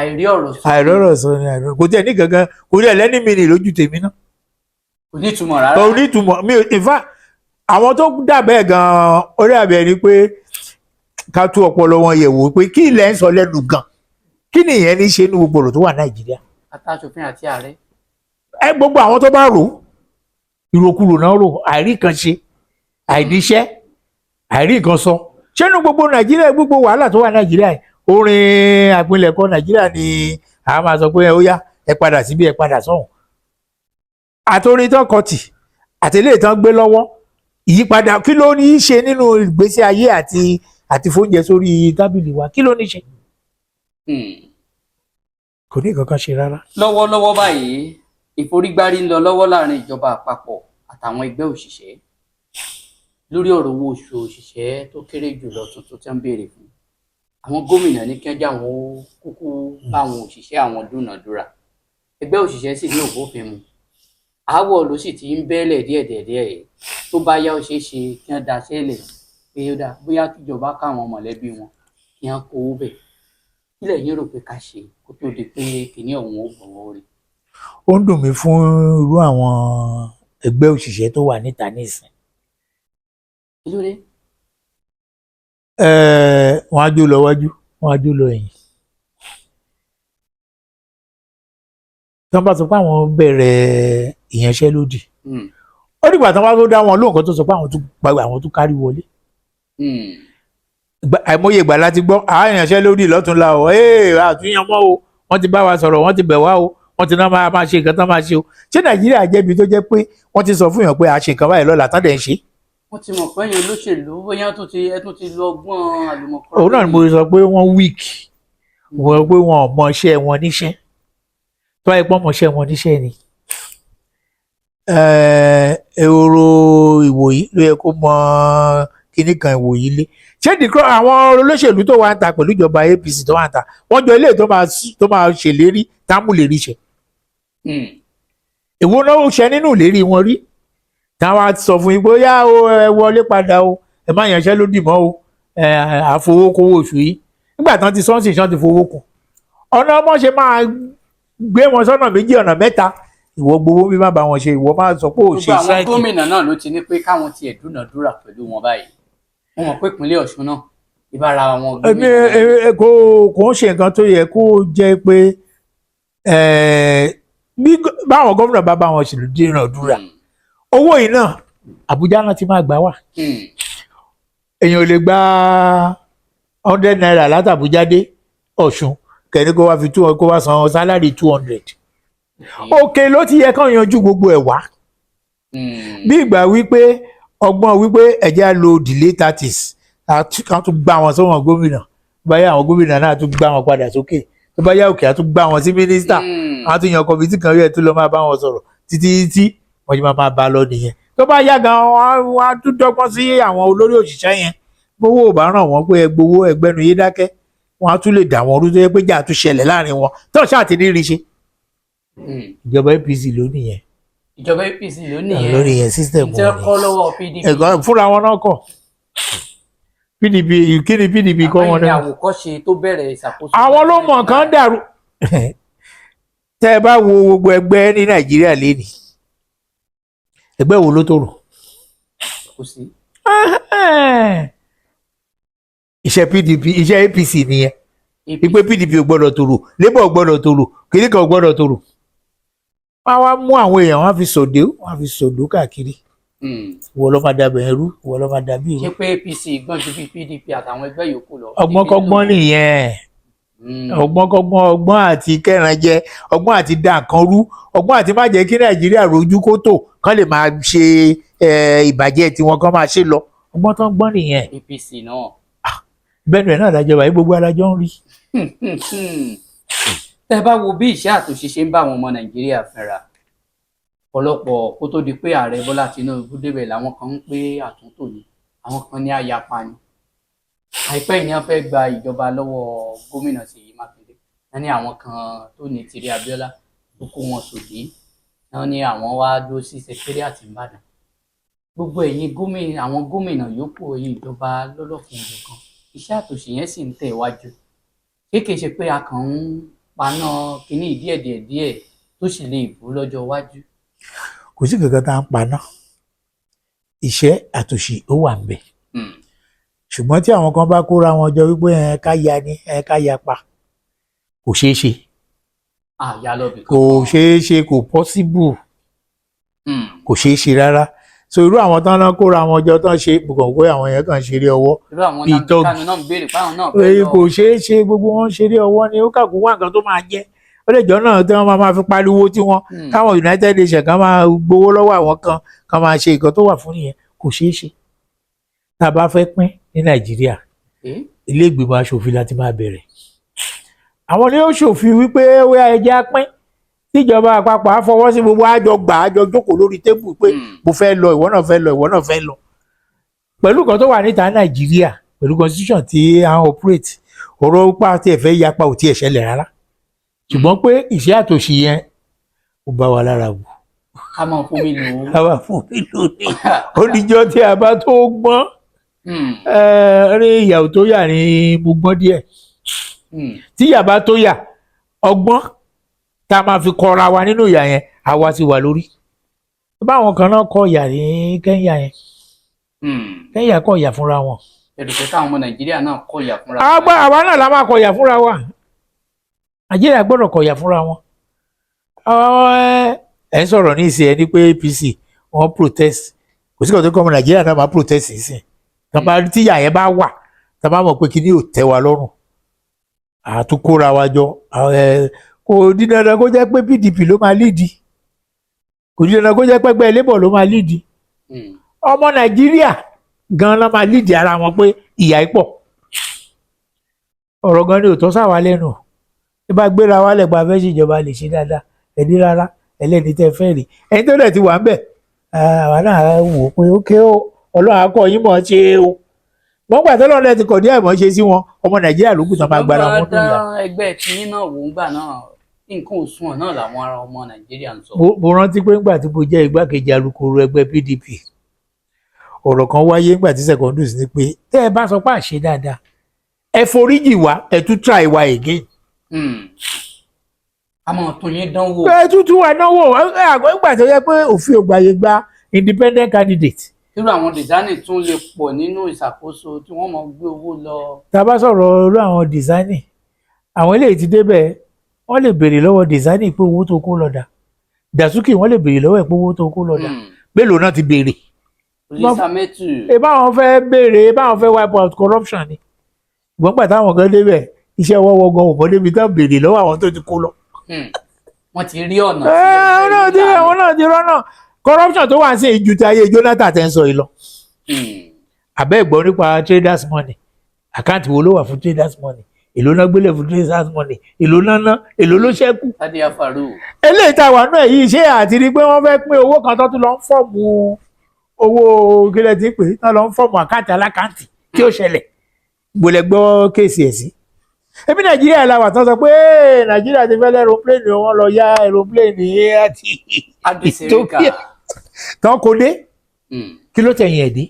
àìrọ́rọ̀ sọ ni àìrọ́rọ̀ kò tí ẹ̀ ní gangan kò tí ẹ̀ lẹ́ni mi nì lójú tèmi náà. kò ní ìtumọ̀ rárá. kò ní ìtumọ̀ mi in fact àwọn tó dàbẹ̀ gan-an orí àbẹ̀ ni pé ká tú ọpọlọ wọn yẹ̀ wò pé kí ilẹ̀ ń sọ lẹ́nu gan kí nìyẹn ní ṣe ní gbogbo ọ̀rọ̀ tó wà Nàìjíríà. àtàṣòfin àti ààrẹ. gbogbo àwọn tó bá rò ìròkulò náà rò àìríkànṣe àìníṣẹ́ àìríkan sọ ṣé ní gbogbo Nàìjíríà gbogbo wàhálà tó wà Nàìjíríà orin àpilẹ̀kọ Nàìjíríà ni a máa sọ pé ó yá ẹ padà síbí ẹ padà sọ́hùn. àtòrin tán kọtì àtẹlẹ tán gbé lọ́wọ́ ìyípadà kí ló ní í ṣe nínú ìgbésí ayé àti fóúnjẹ sórí tábìlì wa kí ló ní í ṣe. kò ní kankan ṣe rárá. lọ́wọ́lọ́wọ́ báyìí ìforígbárí ń lọ lọ́wọ́ láàrin ìjọba àpapọ̀ àtàwọn ẹgbẹ́ òṣìṣẹ́ lórí ọ̀rọ̀ owó oṣù òṣìṣẹ́ tó kéré jùlọ tuntun tí wọ́n béèrè fún. àwọn gómìnà ní kí wọ́n já àwọn kúkú bá àwọn òṣìṣẹ́ àwọn dúnàdúrà ẹgbẹ́ òṣìṣẹ́ sì ní òbófin mu. àáwọ̀ ló sì ti ń bẹ́lẹ̀ díẹ̀díẹ̀ tó bá yá ó ṣeé ṣe kí wọ́n daṣẹ́ lẹ̀ pé ó dà bóyá kíjọba káwọn mọ̀lẹ́bí wọn kí wọ́n kówó bẹ̀ kí lẹ̀yin rò pé ká ṣe kó tó di pé kìnní ọ̀hún ó gbọ̀wọ́ rí. ó ń dùn mí fún irú àwọn ẹgbẹ́ òṣìṣẹ́ tó wà níta nísìn. kí ló dé. wọ́n á jó lọ wájú wọ́n á jó lọ ẹ̀yìn. tí wọ́n bá sọ pé àwọn bẹ̀rẹ̀ ìyanṣẹ́lódì ó dìgbà tí wọ́n bá tó dá wọn lóhùn kan tó sọ pé àwọn tó kárí wọlé. àìmọye ìgbà láti gbọ́ ìyanṣẹ́lódì lọ́túnla o àtúnyàn mọ́ o wọ́n ti bá wa sọ̀rọ̀ wọ́n ti bẹ̀ wá o wọ́n ti náà máa ṣe nǹkan tán máa ṣe o. ṣé nàìjíríà jẹ́bi tó jẹ́ pé wọ́n ti sọ fún yàn pé a ṣe nǹkan báyìí lọ́la tán dẹ̀ ń ṣe. wọ́n ti mọ̀ pé ẹ̀yin olóṣèlú bóyá ẹ tún ti lo ọgbọ́n àlùmọ̀kọ́rọ́. òun náà ni mo sọ pé wọ́n weak wọ́n pé wọn ò mọ iṣẹ́ wọn níṣẹ́ tó wáyé pọ́n mọ iṣẹ́ wọn níṣẹ́ ni. èrò ìwòyí ló yẹ kó mọ kíní kan ìwòyí lé. ṣé nìkan àwọn olóṣèlú tó wà ń ta pẹ̀lú ìjọba APC tó wà ń ta wọ́n jọ ilé tó máa ṣèlérí táàmù lè rí ṣe. èwo náà ó ṣe nínú ìlérí wọn rí táwa sọ fún yín pé yá o ẹ wọlé padà o ẹ má yanṣẹ́lódì mọ́ o àfowókówó oṣù yìí nígbà tán ti sọ́ọ̀sì ṣán ti fowó kù ọ̀nà ọmọ ṣe máa gbé wọn sọ́nà méjì ọ̀nà mẹ́ta ìwọ gbowó bí má bá wọn ṣe ìwọ máa sọ pé ò ṣe gbogbo àwọn ṣáìkì. gómìnà náà ló ti ní pé káwọn tiẹ̀ dúnàdúrà pẹ̀lú wọn báyìí wọ́n mọ̀ pé ìpínlẹ̀ Ọ̀ṣun náà ìbára wọn gómìnà. kò ń ṣe nǹkan tó yẹ kó jẹ́ pé bí báwọn gómìnà bá bá wọn ṣèlú dúnàdúrà owó yìí náà Àbújá náà ti máa gbà wá èèyàn ò lè gba 100 naira látàbújá dé Ọ̀ṣun kẹ́ni kó wá fi kó wá san sálárì 200 òkè ló ti yẹ kán yanjú gbogbo ẹ̀ wá bí ìgbà wípé ọgbọ́n wípé ẹ̀jẹ̀ á lo delay tactics ká tún gbá wọn sọ́wọ́n gómìnà báyà àwọn gómìnà náà tún gbá wọn padà sókè tó bá yá òkè á tún gbá wọn sí mínísítà á tún yan kọmitì kan rí ẹ̀ tó lọ máa bá wọn sọ̀rọ̀ títí wọ́n ti máa bá a lọ nìyẹn tó bá yá gan wọ́n á tún dọ́gbọ́n sí àwọn olórí òṣìṣẹ́ yẹn gbowó ò bá ràn wọ́n pé ẹ gbowó ẹgbẹ́nu yé dákẹ́ wọ́n á tún lè dà wọ́n rú tó yẹ pé jà tún ṣẹlẹ̀ láàrin wọn tó ṣáà ti ní rí ṣe. ìjọba APC ló nìyẹn. ìjọba APC ló nìyẹn lórí yẹn system wọn ni ìjọ kọ́ lọ́wọ́ PDP. ẹ̀gbọ́n fúnra wọn náà kọ̀ PDP kí ni PDP kọ́ wọn náà. àwòkọ́ṣe tó bẹ̀rẹ̀ ìṣàkóso. àwọn ló mọ̀ nǹkan dàrú tẹ́ ẹ bá wo gbogbo ẹgbẹ́ ní Nàìjíríà lénìí ẹgbẹ́ wo ló tòrò. kò sí. iṣẹ́ PDP iṣẹ́ APC nìyẹn wípé PDP ò gbọ́dọ̀ tòrò Labour ò gbọ́dọ̀ tòrò kìnìkan ò gbọ́dọ̀ tòrò. wọ́n wá mú àwọn èèyàn wọ́n fi sòdó káàkiri. ìwọ ló máa dàbẹ̀ ẹrú ìwọ ló máa dàbí ìrú. ṣé pé APC gbọ́n ju bí PDP àtàwọn ẹgbẹ́ yòókù lọ. ọgbọ́nkọ́gbọ́n nìyẹn ọgbọ́n àti kẹrànjẹ ọgbọ́n àti dá nǹkan rú ọgbọ́n àti má jẹ́ kí Nàìjíríà rojú kó tò kán lè máa ṣe ìbàjẹ́ tiwọn kán máa ṣe lọ ọgbọ́n tó ń gbọ́n nìyẹn. APC náà. bẹ́ẹ̀ rẹ̀ náà dájọ́ wáyé gbogbo adájọ́ ń rí. tẹ́ bá wo bí ìṣẹ́ àtúnṣe ṣe ń bá àwọn ọmọ Nàìjíríà fínra ọ̀pọ̀lọpọ̀ kó tó di pé ààrẹ Bọ́lá Tinubu débẹ̀ làwọn kan ń pé àtúntò ni àwọn kan ní àyapa ni àìpẹ́ ìyẹn fẹ́ gba ìjọba lọ́wọ́ gómìnà Ṣèyí Mákindé wọ́n ní àwọn kan tó ní Tìrí Abíọ́lá tó kó wọn sòdí wọ́n ní àwọn wá dúró sí sẹkítẹ́rìàtì Ìbàdàn gbogbo ẹ̀yin gómìnà àwọn gómìnà yòókù ẹ̀yin ìjọba lọ́lọ́kùn òjọ̀kan iṣẹ́ àtúnṣe yẹn sì ń tẹ̀ wájú kéèké ṣe pé a kàn ń paná kínní díẹ̀ tó sì lè bó lọ́jọ́ iwájú. kò sí kankan tá à ń paná iṣẹ́ àtúnṣe ó wà ń bẹ̀ ṣùgbọ́n tí àwọn kan bá kóra wọn jọ wípé ká ya ni ká ya pa kò ṣeé ṣe kò ṣeé ṣe kò possible kò ṣeé ṣe rárá so irú àwọn tán náà kóra wọn jọ tán ṣe kàn pé àwọn yẹn kàn ṣeré ọwọ́ kò ṣeé ṣe gbogbo wọn ṣeré ọwọ́ ni ó kàkó wá nǹkan tó máa jẹ ó lè jọ náà tí wọ́n máa fi pariwo tí wọ́n káwọn United Nations kan máa gbowó lọ́wọ́ àwọn kan máa ṣe nǹkan tó wà fún nìyẹn kò ṣeé ṣe tá a bá fẹ́ pín ní Nàìjíríà ilé ìgbìmọ̀ aṣòfin láti máa bẹ̀rẹ̀ àwọn ni ó ṣòfin wípé ó yá ẹjẹ́ á pín tíjọba àpapọ̀ á fọwọ́ sí gbogbo àjọ gbà àjọ jókòó lórí tébù pé mo fẹ́ lọ ìwọ náà fẹ́ lọ ìwọ náà fẹ́ lọ pẹ̀lú kan tó wà níta Nàìjíríà pẹ̀lú constitution tí à ń operate ọ̀rọ̀ pa tí ẹ̀ fẹ́ yapa ò tí ẹ̀ ṣẹlẹ̀ rárá ṣùgbọ́n pé ìṣẹ́ àtòṣì yẹn ó bá wa lára wù. ká máa fún mi lò ó. ká máa fún mi lò ní oníjọ́ tí a bá tó gbọ́n rí ìyàwó tó yà ní mo gbọ́n díẹ̀ tí ìyà bá tó yà ọgbọ́n tá a máa fi kọra wa nínú ìyà yẹn àwa ti wà lórí. báwọn kan náà kọ ìyà ní Kẹ́ńyà yẹn Kẹ́ńyà kọ ìyà fúnra wọn. ẹ̀dùnkẹ́ táwọn ọmọ Nàìjíríà náà kọ ìyà fúnra wọn. àwa náà la máa kọ ìyà fúnra wa. Nàìjíríà gbọ́dọ̀ kọ ìyà fúnra wọn. ẹ ń sọ̀rọ̀ ní ìsìn ẹ ní pé APC wọ́n protest kò sí kò tó kọ́ ọmọ Nàìjíríà náà máa protest ìsìn tí ìyà yẹn bá wà tá a bá mọ̀ pé kí ni ò tẹ́ wa lọ́rùn àtúnkóra wa jọ kò di dandan kó jẹ́ pé PDP ló máa líìdì kò di dandan kó jẹ́ pé ẹgbẹ́ Labour ló máa líìdì ọmọ Nàìjíríà gan la máa líìdì ara wọn pé ìyà yìí pọ̀ ọ̀rọ̀ gan ni ò tọ́ sáwa lẹ́nu ẹ bá gbéra wa lẹ́gbàá fẹ́ ṣèjọba lè ṣe dáadáa ẹni rárá ẹlẹ́ni tẹ́ fẹ́ rí ẹni tó dẹ̀ ti wà ń bẹ̀ àwa náà wò ó pé ókè ó Ọlọ́run á kọ́ yín mọ̀ ṣe o wọ́n gbà tó lọ́nà ti kọ̀ ní àìmọ́ ṣe sí wọn ọmọ Nàìjíríà ló kù tán máa gbára wọn tó yà. ẹgbẹ́ tiyín náà wò ń gbà náà nǹkan òṣùwọ̀n náà làwọn ará ọmọ Nàìjíríà ń sọ. mo rántí pé ńgbà tí mo jẹ́ igbákejì alukoro ẹgbẹ́ PDP ọ̀rọ̀ kan wáyé ńgbà tí Secondus ní pé tẹ́ ẹ bá sọ pé àṣẹ dáadáa ẹ foríjì wá ẹ tún try wa again. àmọ́ tó yín dánwò. ẹ tún tún wà dánwò ńgbà tó yẹ pé òfin ò gbàyè gba independent candidate. irú àwọn designing tún lè pọ̀ nínú ìṣàkóso tí wọ́n máa gbé owó lọ. tá a bá sọ̀rọ̀ irú àwọn designing àwọn eléyìí ti débẹ̀ wọ́n lè béèrè lọ́wọ́ designing pé owó tó kó lọ́dà Dasuki wọ́n lè béèrè lọ́wọ́ ẹ̀ pé owó tó kó lọ́dà mélòó náà ti béèrè. Olùsàmẹ́tù. ìbáwọn fẹ́ béèrè ìbáwọn fẹ́ wipe out corruption ni gbọ́ngbà táwọn kan débẹ̀ iṣẹ́ wọ́wọ́ gan òbọ̀ débi tán béèrè lọ́wọ́ àwọn tó ti kó lọ. wọ́n ti rí ọ̀nà. àwọn náà ti rọ́nà corruption tó wà sí ìjùtà ayé Jonathan tẹ́ ń sọ yìí lọ. àbẹ́ ìgbọ́ nípa traders money àkáǹtì wo ló wà fún traders money èló náà gbélé fún traders money èló náà ná èló ló ṣẹ́kù. Sadiya Faru. eléyìí tá a wà náà yìí ṣé àti rí pé wọ́n fẹ́ pín owó kan tó tún lọ ń fọ́ọ̀mù owó kílẹ̀ tí ń pè tó lọ ń fọ́ọ̀mù àkáǹtì alákáǹtì tí ó ṣẹlẹ̀ gbọ́lẹ̀ gbọ́ kéèsì ẹ̀ sí. ebi Nàìjíríà la wà tán sọ pé Nàìjíríà ti fẹ́ lẹ́rọ̀pléènì wọn lọ yá ẹ̀rọ̀pléènì àti Ethiopia tán kò dé kí ló tẹ̀yìn ẹ̀ dé.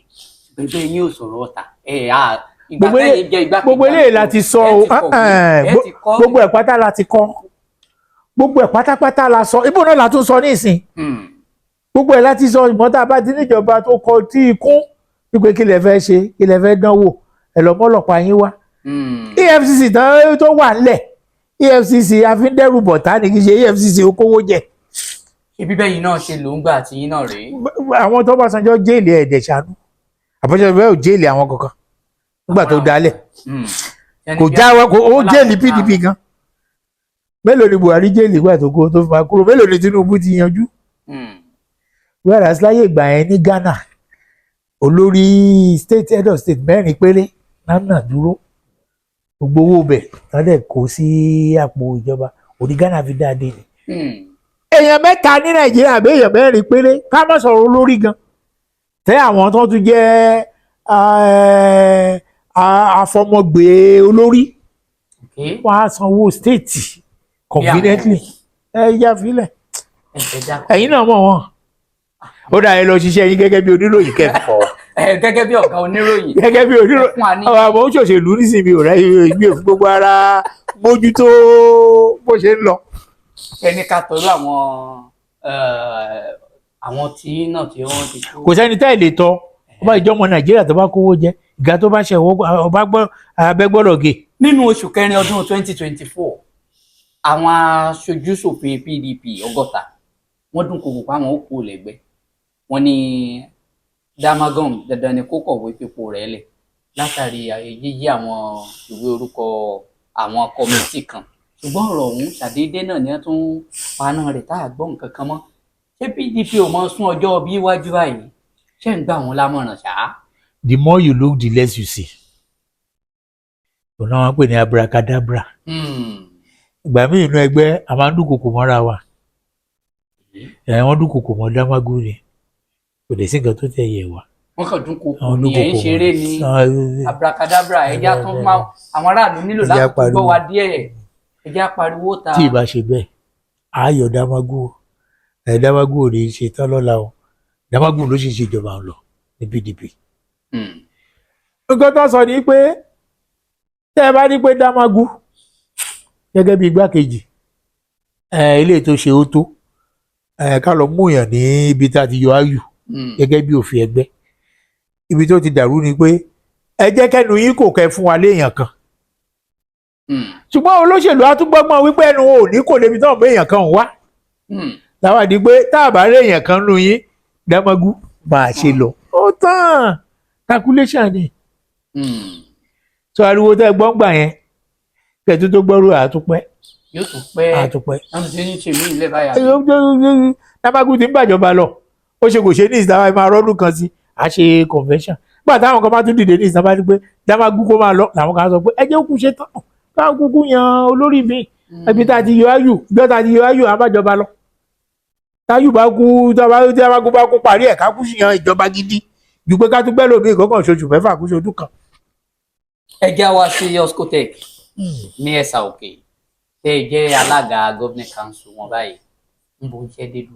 bẹ́ẹ̀ yín ò sọ̀rọ̀ ọ̀tà gbogbo eléyìí láti sọ gbogbo ẹ̀ pátá láti kọ́ gbogbo ẹ̀ pátápátá la sọ ibò náà la tún sọ nísìn gbogbo ẹ̀ láti sọ ìmọ̀ tá a bá ti níjọba tó kọ tí ikún wípé kí lẹ fẹ́ ṣe kí lẹ fẹ́ dánwò ẹ̀ lọ́mọ́lọ́pàá yín wá EFCC tó wà ńlẹ̀ EFCC àfíndẹ́rùbọ̀tá ni kì í ṣe EFCC okòwò jẹ. ibi bẹ́yìn náà ṣe ló ń gbà tí yín náà rèé. àwọn tó bá sanjọ́ jéèlì ẹ̀ẹ́dẹ̀ ṣàánú àbọ̀ṣẹ́ bẹ́ẹ̀ ò jéèlì àwọn kankan nígbà tó dálẹ̀ kò jáwọ́ ó jéèlì PDP gan mélòó ni Buhari jéèlì ìgbà tó kó tó fi máa kúrò mélòó ni Tinubu ti yanjú. whereas láyé ìgbà yẹn ní Ghana olórí state head of state mẹ́rin péré náà dúró gbogbo owó bẹ̀ tọ́lẹ̀ kó sí àpò ìjọba òní Ghana fi dáadé ni. èèyàn mẹ́ta ní Nàìjíríà àbí èèyàn mẹ́rin péré ká má sọ̀rọ̀ olórí gan tẹ́ àwọn tó tún jẹ́ àfọmọgbè olórí wọ́n á sanwó state conveniently yá filẹ̀ ẹ̀yin náà mọ̀ wọ́n ó dà ẹ lọ ṣiṣẹ́ yín gẹ́gẹ́ bí oníròyìn kẹ́kọ̀ọ́. gẹ́gẹ́ bí ọ̀gá oníròyìn. gẹ́gẹ́ bí oníròyìn àwọn òṣèlú nísìnyí ò rẹ́ ìgbé òfin gbogbo ara mójútó bó ṣe ń lọ. ẹni ká tọ́jú àwọn tí náà tí wọ́n ti kú. kò sẹ́ni tá ì lè tọ́ ọba ìjọmọ Nàìjíríà tó bá kówó jẹ ìgbà tó bá ṣe ọba abẹ́ gbọ́dọ̀ gé. nínú oṣù kẹrin ọdún 2024 àwọn aṣojú-ṣòfin PDP 100 wọ́n dúnkòokò pa àwọn òkú lẹ́gbẹ́ wọ́n ní Damagum dandan ni kó kọ̀wé fipò rẹ̀ lẹ̀ látàrí yíyí àwọn ìwé orúkọ àwọn kọmitì kan ṣùgbọ́n ọ̀rọ̀ ọ̀hún ṣàdédé náà ni wọ́n tún paná rẹ̀ tá a gbọ́ nǹkan kan mọ́ ṣé PDP ò mọ sún ọjọ́ bí iwájú báyìí ṣé ń gbà wọ́n lámọ̀ràn ṣá. The more you look the less you see. òun náà wọ́n pè ní abracadabra. ìgbà míì inú ẹgbẹ́ a máa ń dúnkòokò mọ́ra wa wọ́n dúnkòokò mọ́ Damagum ni kò dé sí nǹkan tó tẹ̀ yẹ wa. wọ́n kàn dúnkòokò ní ẹ̀ ń ṣeré ní abracadabra ẹja tó máa àwọn aráàlú nílò láti gbọ́ wa díẹ̀ ẹja pariwo ta. tí ì bá ṣe bẹ́ẹ̀ ayọ̀ Damagum Damagum ò ní ṣe tán lọ́la o Damagum ló ṣe ìjọba lọ ní PDP. nǹkan tó sọ ni pé tẹ́ ẹ bá ní pé Damagum gẹ́gẹ́ bí igbákejì ilé tó ṣe ó tó ká lọ mú èèyàn ní ibi tá a ti yọ ayù gẹ́gẹ́ bí òfin ẹgbẹ́ ibi tó ti dàrú ni pé ẹ jẹ́ kẹ́nu yín kò kẹ́ fún wa léèyàn kan ṣùgbọ́n olóṣèlú àtúgbọ́gbọ́n wípé ẹnu ò ní kò débi tán bẹ́ èèyàn kan wá láwọn àdí pé tá a bá rí èèyàn kan nù yín Dámágú máa ṣe lọ ó tán calculation ni so ariwo tẹ́ gbọ́n gbà yẹn kẹ́tù tó gbọ́rú àtúpẹ́ yóò tún pẹ́ àtúpẹ́ láti ṣe ní ṣèmí ilé báyà. Dámágú ti ń gbàjọba lọ ó ṣe kò ṣe ní ìsìlámà máa rọ́dún kan sí a ṣe convention gbà táwọn kan bá tún dìde ní ìsìlámà ní pé Dámágú kó máa lọ làwọn kan sọ pé ẹ jẹ́ òkú ṣe tán káwọn kúkú yan olórí mi ibi tá a ti yọ ayù bí ó ta ti yọ ayù àbájọba lọ táyù bá kú Dámágú bá kú parí ẹ̀ ká kú sí yan ìjọba gidi ju pé ká tún gbẹ́ lómi ìkọ́kàn ṣoṣù mẹ́fà kú ṣoṣù kan. ẹ já wa sí Oscotec ní Ẹ̀sà Òkè tẹ́ ẹ jẹ́ alága government council wọn báyìí ń bo iṣẹ́ dédú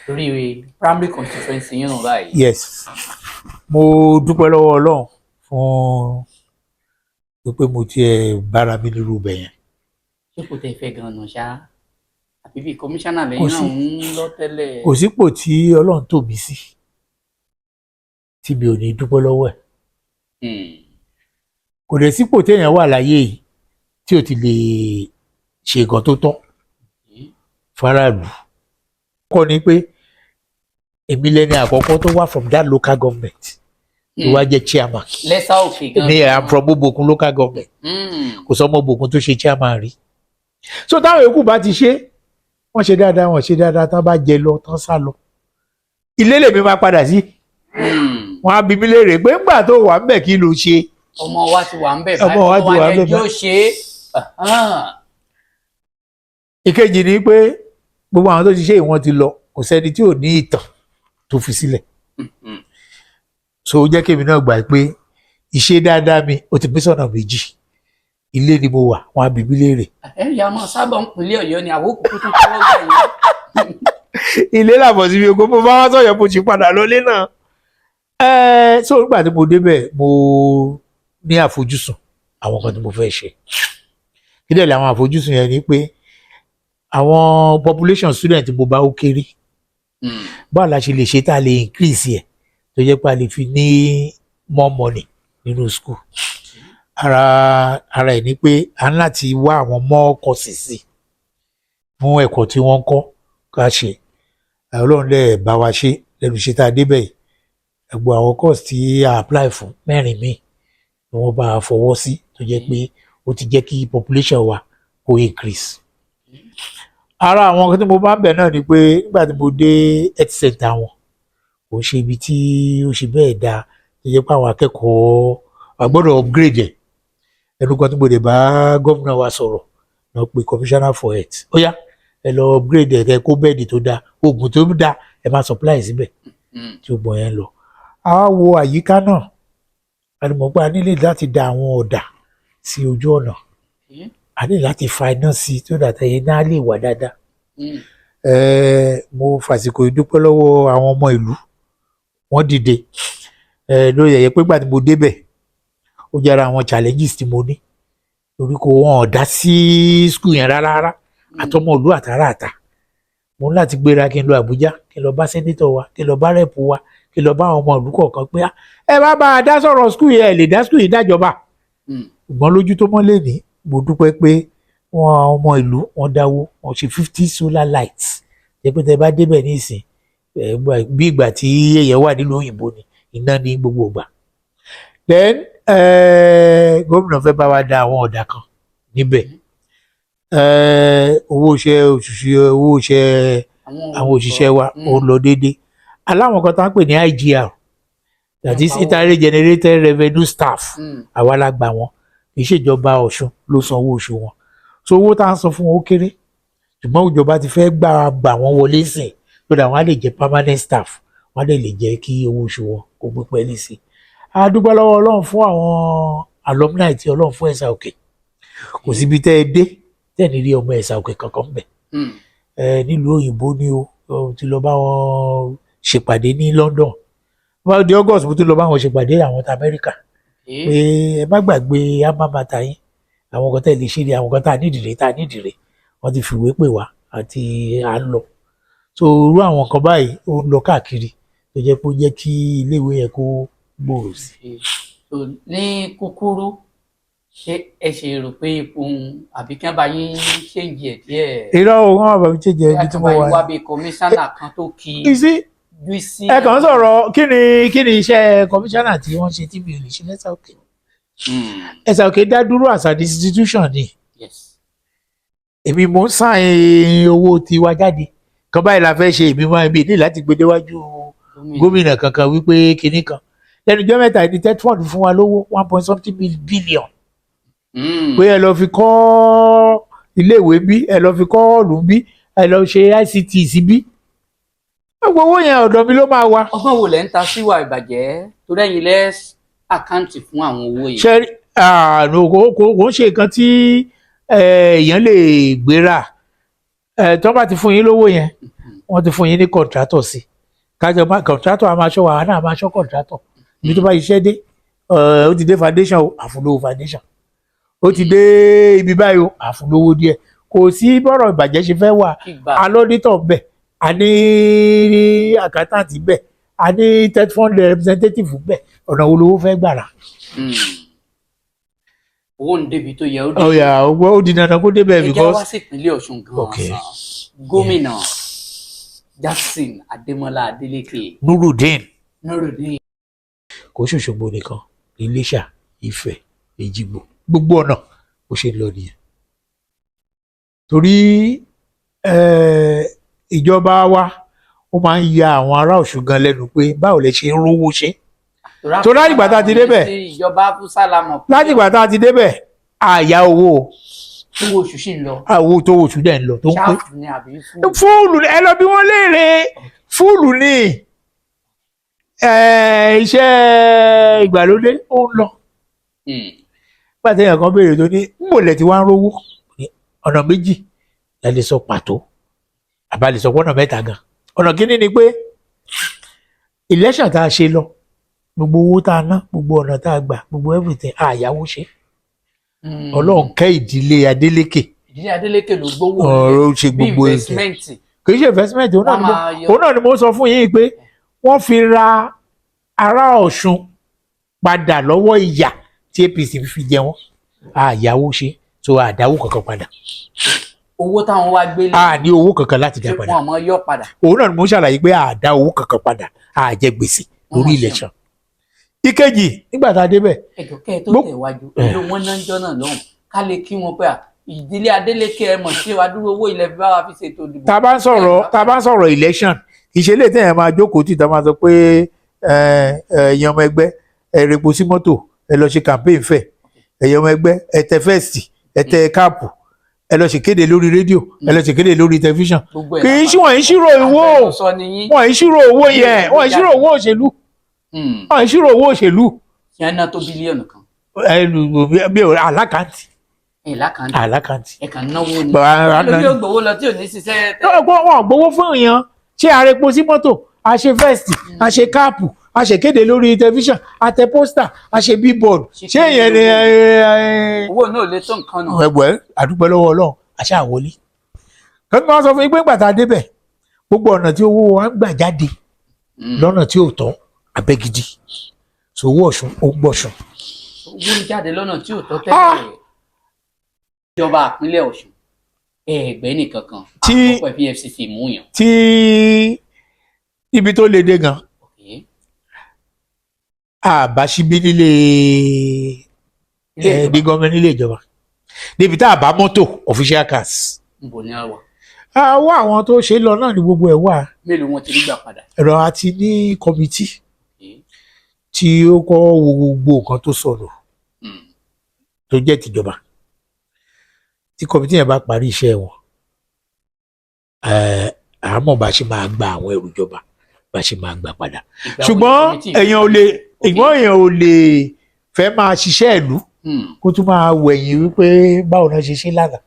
torí primary constituency yín nù báyìí. Yes mo dúpẹ́ lọ́wọ́ Ọlọ́run fún pé mo tiẹ̀ bára mi nírú ibẹ̀ yẹn. ṣé kò tẹ́ fẹ́ gan-an ṣá àbí bí kọmíṣánná lẹ́yìn náà ń lọ tẹ́lẹ̀. kò sípò tí Ọlọ́run tò mí sí tí mi ò ní dúpẹ́ lọ́wọ́ ẹ̀. kò dẹ̀ sípò téèyàn wà láyé yìí tí ò ti lè ṣe nǹkan tó tọ́ faraàlú. kọ́ ni pé èmi lẹ́ni àkọ́kọ́ tó wá from that local government tó wá jẹ́ chairman. l'Ẹ̀sà Òkè gan-an. ní I'm from Obokun local government. kò sọ ọmọ Obokun tó ṣe chairman rí. so táwọn yòókù bá ti ṣe wọ́n ṣe dáadáa tán bá jẹ lọ tán sá lọ. ilé lèmi máa padà sí. wọ́n á bi mí léèrè pé ńgbà tó wà ńbẹ̀ kí ló ṣe. ọmọ wa ti wà ńbẹ̀ ọmọ wa ti wà ńbẹ̀ báyìí yóò ṣe é. ìkejì ni pé gbogbo àwọn tó ti ṣe ìwọ̀n ti lọ kò sẹ́ni tí ò ní ìtàn tó fi sílẹ̀. so ó jẹ́ kémi náà gbà pé ìṣe dáadáa mi ó ti pín sọ́nà méjì. ilé ni mo wà wọ́n á bi mí léèrè. ẹ̀yà máa sábà ń pinlẹ̀ Ọ̀yọ́ ni àwọn òkùnkùn tó tọ́wọ́ gbà yìí. ilé làbọ̀ síbi ogun mo bá wá sọ̀yọ́ mo ti padà lọlé náà. so nígbà tí mo débẹ̀ mo ní àfojúsùn àwọn kan tí mo fẹ́ ṣe. kí dẹ̀ làwọn àfojúsùn yẹn ni pé àwọn population student mo bá ó kéré. báwo la ṣe lè ṣe tá a lè increase ẹ̀ tó jẹ́ pé a lè fi ní more money nínú school. ara ẹ̀ ni pé a ní láti wá àwọn more courses sí fún ẹ̀kọ́ tí wọ́n ń kọ́ ká ṣe. Ọlọ́run lè bá wa ṣe lẹ́nu iṣẹ́ tá a débẹ̀ yìí ẹ̀gbọ́n àwọn course tí a apply fún mẹ́rin míì ni wọ́n bá a fọwọ́ sí tó jẹ́ pé ó ti jẹ́ kí population wa kó increase. ara àwọn kan tí mo bá ń bẹ̀ náà ni pé nígbà tí mo dé health center wọn kò ṣe ibi tí ó ṣe bẹ́ẹ̀ dáa tó jẹ́ pé àwọn akẹ́kọ̀ọ́ a gbọ́dọ̀ upgrade ẹ̀. ẹnu kan tí mo lè bá gómìnà wa sọ̀rọ̀ lọ pé commissioner for health ó yá ẹ lọ upgrade ẹ̀ kẹ́ kó bẹ́ẹ̀dì tó dáa oògùn tó dáa ẹ máa supply síbẹ̀ tí ó gbọ̀n yẹn lọ. a wá wo àyíká náà a ní mọ̀ pé a nílò láti da àwọn ọ̀dà sí ojú ọ̀nà a ní láti fa iná sí i tó dàtà yẹn náà lè wà dáadáa. mo fàsìkò ìdúpẹ́ lọ́wọ́ àwọn ọmọ ìlú wọ́n dìde lórí ẹ̀yẹ pé gbà tí mo débẹ̀ ó jára àwọn challenges tí mo ní torí kò wọ́n ọ̀dà sí school yẹn rárá àtọmọ ìlú àtàrà àtà mo ní láti gbéra kí n lọ Àbújá kí n lọ bá sẹ́nétọ̀ wa kí n lọ bá rẹ́pù wa kí n lọ bá àwọn ọmọ ìlú kọ̀ọ̀kan pé ẹ bá a dá sọ̀rọ̀ school yẹn ẹ lè dá school yìí dájọba. ṣùgbọ́n lójú tó mọ́lẹ̀ ní mo dúpẹ́ pé wọ́n àwọn ọmọ ìlú wọ́n dáwó wọ́n ṣe 50 solar lights jẹ́ pé tẹ bá débẹ̀ ní ìsìn bí ìgbà tí èèyàn wà nílùú òyìnbó ni iná ní gbogbo ìgbà. then gómìnà fẹ́ bá wa dá àwọn ọ̀dà kan níbẹ̀ owó iṣẹ́ àwọn òṣìṣẹ́ wa ó lọ déédéé aláwọn kan tá ń pè ní IGR that is internally generated revenue staff àwa la gbà wọn kì í ṣèjọba Ọ̀ṣun ló san owó oṣù wọn so owó tá à ń san fún wọn ó kéré ṣùgbọ́n ìjọba ti fẹ́ gbà wọ́n wọlé sìn lódà wọn á lè jẹ́ permanent staff wọn á lè jẹ́ kí owó oṣù wọn kó gbé pẹ́ẹ́lí sí i. a dúpẹ́ lọ́wọ́ Ọlọ́run fún àwọn alumni tí Ọlọ́run fún Ẹ̀sà Òkè kò síbi tẹ́ ẹ dé tẹ́ẹ̀ni rí ọmọ Ẹ̀sà Òkè kankan bẹ̀. nílùú òyìnbó ni o ti lọ bá wọn ṣèpàdé ní London wọ́n di August mo tún lọ bá wọn ṣèpàdé àwọn ti Amẹ́ríkà pé ẹ má gbàgbé alma mater yín àwọn kan tẹ̀ lè ṣe ni àwọn kan tá a nídìí rè wọ́n ti fìwé pè wá àti à ń lọ so irú àwọn kan báyìí ó ń lọ káàkiri tó jẹ́ pé ó jẹ́ kí iléèwé yẹn kó gbòòrò sí. ní kúkúrú ṣé ẹ ṣe rò pé ipò àbí kí wọ́n bá yín ṣèǹjì ẹ̀ díẹ̀. irọ́ o wọ́n máa bá mi ṣèǹjì ibi tí mo wà. wá bí kọmíṣánná kan tó kí bísí ẹ kàn ń sọ̀rọ̀ kí ni iṣẹ́ kọmíṣánná tí wọ́n ṣe tí mi ò lè ṣe lẹ́sà òkè. ẹ̀sà òkè dá dúró as an institution ni. èmi mò ń sàn owó tiwa jáde kan báyìí la fẹ́ ṣe èmi máa ń bí ní láti gbé déwájú gómìnà kankan wípé kinní kan lẹ́nu ọjọ́ mẹ́ta ní tetford fún wa lówó 1.something billion pé ẹ lọ fi kọ́ iléèwé bí ẹ lọ fi kọ́ ọ̀lù bí ẹ lọ ṣe ICT sí bí gbogbo owó yẹn ọ̀dọ̀ mi ló máa wá. ọgbọ́n wo lẹ́ ń ta síwà ìbàjẹ́ tó dẹ́yìn lẹ́ àkáǹtì fún àwọn owó yìí. ṣe kò ń ṣe nǹkan tí èèyàn lè gbéra tó bá ti fún yín lówó yẹn wọ́n ti fún yín ní kọ̀ǹtrátọ̀ sí kájọ kọ̀ǹtrátọ̀ a máa ṣọ́ wa náà máa ṣọ́ kọ̀ǹtrátọ̀ ibi tó bá iṣẹ́ dé ó ti dé foundation o àfúnlówó foundation ó ti dé ibi báyìí o àfúnlówó díẹ̀ kò sí bọ́rọ̀ ìbàjẹ́ ṣe fẹ́ wà alọ́dítọ̀ bẹ̀ a ní àkátàǹtì bẹ̀ a ní tetfund representative bẹ̀ ọ̀nà wo lówó fẹ́ gbàrà. owó ń débi tó yẹ ó dé. ọ̀yà ó di dandan kó débẹ̀ because. ẹ jẹ́ wá sí ìpínlẹ̀ Ọ̀ṣun gan-an gómìnà Jackson Adémọ́lá Adélékè. Nurudeen. kò ṣòṣogbo nìkan Iléṣà Ifẹ̀ Èjìgbò gbogbo ọ̀nà bó ṣe lọ nìyẹn torí ìjọba wa ó máa ń ya àwọn ará Ọ̀ṣun gan lẹ́nu pé báwo lẹ ṣe ń rówó ṣe tó láti ìgbà tá a ti débẹ̀ láti ìgbà tá a ti débẹ̀ àyà owó owó oṣù sì ń lọ owó tó oṣù dẹ̀ ń lọ tó ń pé ṣáàfù ni àbí fúùlù ẹ lọ bí wọ́n léèrè fúùlù ni iṣẹ́ ìgbàlódé ó ń lọ pàtẹ́ yẹn kan béèrè tó ní mbòlẹ̀ tí wọ́n ń rówó ọ̀nà méjì la lè sọ pàtó àbá lè sọ pọ́nà mẹ́ta gan ọ̀nà kínní ni pé election tá a ṣe lọ gbogbo owó tá a ná gbogbo ọ̀nà tá a gbà gbogbo everything àyàwó ṣe Ọlọ́run kẹ́ ìdílé Adélékè ló gbówó ọ̀rọ̀ ṣe gbogbo investment kì í ṣe investment òun náà ni mo sọ fún yín pé wọ́n fi ra ará Ọ̀ṣun padà lọ́wọ́ ìyà tí APC fi jẹ wọ́n àyàwó ṣe tó àdáwó kankan padà. owó táwọn wá gbélé. a ní owó kankan láti dá padà. wọn àmọ́ yọ padà. òun náà ni mo ṣàlàyé pé àdá owó kankan padà àjẹ gbèsè lórí election. ìkejì nígbà tá a débẹ̀. ẹ̀jọ̀ kẹ́ ẹ tó tẹ̀wájú ló wọ́n náà ń jọ́ náà lọ́hùn ká lè kí wọn pé ìdílé Adélékè ẹ mọ̀ ṣé wàá dúró owó ilẹ̀ bí bá wa fi ṣètò ìdìbò. tá a bá ń sọ̀rọ̀ election ìṣẹ̀lẹ̀ tẹ̀yẹ̀ máa jókòó tì tá a máa sọ pé ẹ̀yin ọmọ ẹgbẹ́ ẹ repo sí mọ́tò ẹ lọ ṣe campaign fẹ̀ ẹ̀yin ọmọ ẹgbẹ́ ẹ tẹ fẹ́ẹ̀sì ẹ tẹ káàpù ẹ lọ ṣèkéde lórí rédíò ẹ lọ ṣèkéde lórí tẹlifíṣàn kì í ṣí wọ́n ń ṣírò owó wọ́n ń ṣírò owó yẹn wọ́n ń ṣírò owó òṣèlú wọ́n ń ṣírò owó òṣèlú. yẹn ná tó bílíọ̀nù kan. bí alákàntì. alákàntì. ẹ kàn náwó ni. lórí ògbówó lọ tí ò ní ṣiṣẹ́. wọ́n gbowó fún èèyàn ṣé àrèpo sí mọ́tò a ṣe vẹ́ẹ̀sì a ṣe káàpù a ṣe kéde lórí tẹlifíṣàn a tẹ pósítà a ṣe bíbọọdù ṣé ìyẹn ni. owó náà lè tó nǹkan nù. ẹgbẹ́ àdúgbò lọ́wọ́ Ọlọ́run àṣà àwọlé. kí wọ́n sọ fún yín pé gbàtà débẹ̀ gbogbo ọ̀nà tí owó wa ń gbà jáde lọ́nà tí ò tọ́ abẹ́gidi sowó Ọ̀ṣun ó gbọ̀ṣun. owó ń jáde lọ́nà tí ò tọ́ tẹ́lẹ̀ ìjọba ìpínlẹ̀ Ọ̀ṣun ẹgbẹ́ nìkan kan àkọ́kọ́ EFCC mú yàn. tí ibi tó le dé gan àbáṣibí nílé ní gọ́ọ̀mẹ́ntì nílé ìjọba níbi tá a bá mọ́tò official cars. níbo ni a wà. àwọ̀ àwọn tó ṣe lọ náà ni gbogbo ẹ̀ wà. mélòó wọn ti rí gbà padà. ẹ̀rọ àti ní kọ́mítì tí ó kọ́ wo gbogbo nǹkan tó sọ̀rọ̀ tó jẹ́ tìjọba tí kọ́mítì yẹn bá parí iṣẹ́ wọn àmọ́ bá ṣe máa gba àwọn ẹrù ìjọba bá ṣe máa gbà padà ṣùgbọ́n èèyàn ò lè fẹ́ máa ṣiṣẹ́ ìlú kó tún máa wẹ̀yìn wípé báwo náà ṣe ṣe lánàá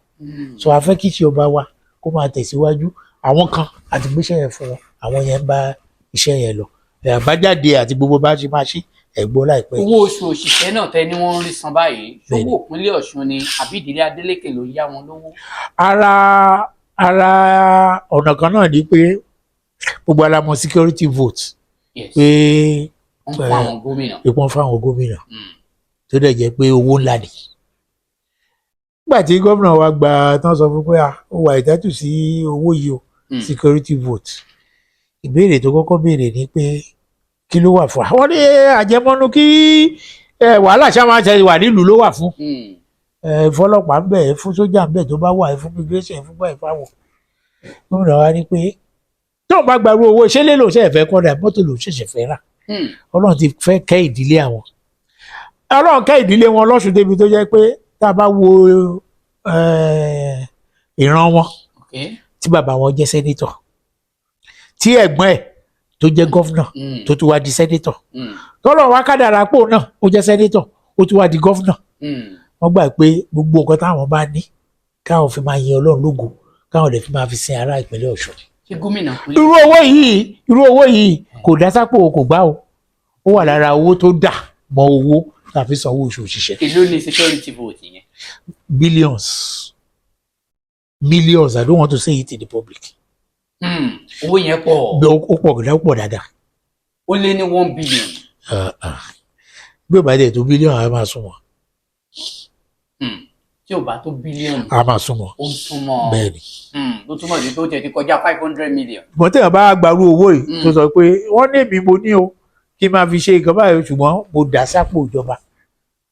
so a fẹ́ kí ìṣèjọba wa kó máa tẹ̀síwájú àwọn kan àti gbéṣẹ́ yẹn fún wọn àwọn yẹn ń bá iṣẹ́ yẹn lọ àbájáde àti gbogbo bá ṣe máa ṣe ẹ gbọ́ láìpẹ́. owó oṣù òṣìṣẹ́ náà tẹ́ ni wọ́n ń rí san báyìí ṣówó ìpínlẹ̀ Ọ̀ṣun ni àbí ìdílé Adeleke ló yá wọn lówó. ara ọ̀nà kan náà ni pé gbogbo alamọ security vote pé wọ́n fún àwọn gómìnà. ìpọ́n fáwọn gómìnà tó dẹ̀ jẹ́ pé owó ńlá ni. nígbà tí gómìnà wa gba tán sọ fún pé ó wà ìtẹ́tù sí owó yìí o security vote ìbéèrè tó kọ́kọ́ béèrè ni pé kí ló wà fún àwọn ní àjẹmọ́nú kí wàhálà ṣá máa ṣe wà nílùú ló wà fún fọlọ́pàá ń bẹ̀ fún sójà ń bẹ̀ tó bá wà fún immigration fún báyìí fáwọn. gómìnà wa ní pé tóun bá gbarú owó ìṣẹ̀lẹ̀ lòun ṣe fẹ́ kọ́dà mọ́tò lòun ṣẹ̀ṣẹ̀ fẹ́ rà Ọlọ́run ti fẹ́ kẹ́ ìdílé àwọn Ọlọ́run kẹ́ ìdílé wọn lọ́sùn débi tó jẹ́ pé tá a bá wo ìran wọn tí bàbá wọn jẹ́ sẹ́nítọ̀ tí ẹ̀gbọ́n ẹ̀ tó jẹ́ gọ́fúnà tó tún wá di sẹ́nítọ̀ tọ́lọ̀ wá kádàrá pò náà ó jẹ́ sẹ́nítọ̀ ó tún wá di gọ́fúnà wọ́n gbà pé gbogbo nǹkan táwọn bá ní káwọn fi máa yin Ọlọ́run lógo káwọn lè fi máa fi sin ará ìpínlẹ̀ Ọ̀ṣun. irú owó yìí kò dá sápò kò gbá o ó wà lára owó tó dà mọ́ owó tàbí sanwó oṣù òṣìṣẹ́. èló ni security vote yẹn. Millions I don't want to say it in the public. owó yẹn pọ̀. ó pọ̀ dáadáa. ó lé ní 1 billion. bí ó bá dẹ̀ tó bílíọ̀nù a máa súnmọ́. tí ò bá tó bílíọ̀nù. a máa súnmọ́. ó ń súnmọ́. bẹ́ẹ̀ ni. ló túmọ̀ sí pé ó jẹ́ ti kọjá 500 million. ṣùgbọ́n tí èèyàn bá gbarú owó yìí tó sọ pé wọ́n ní èmi mo ní o kí n máa fi ṣe nǹkan báyìí ṣùgbọ́n mo dà sápò ìjọba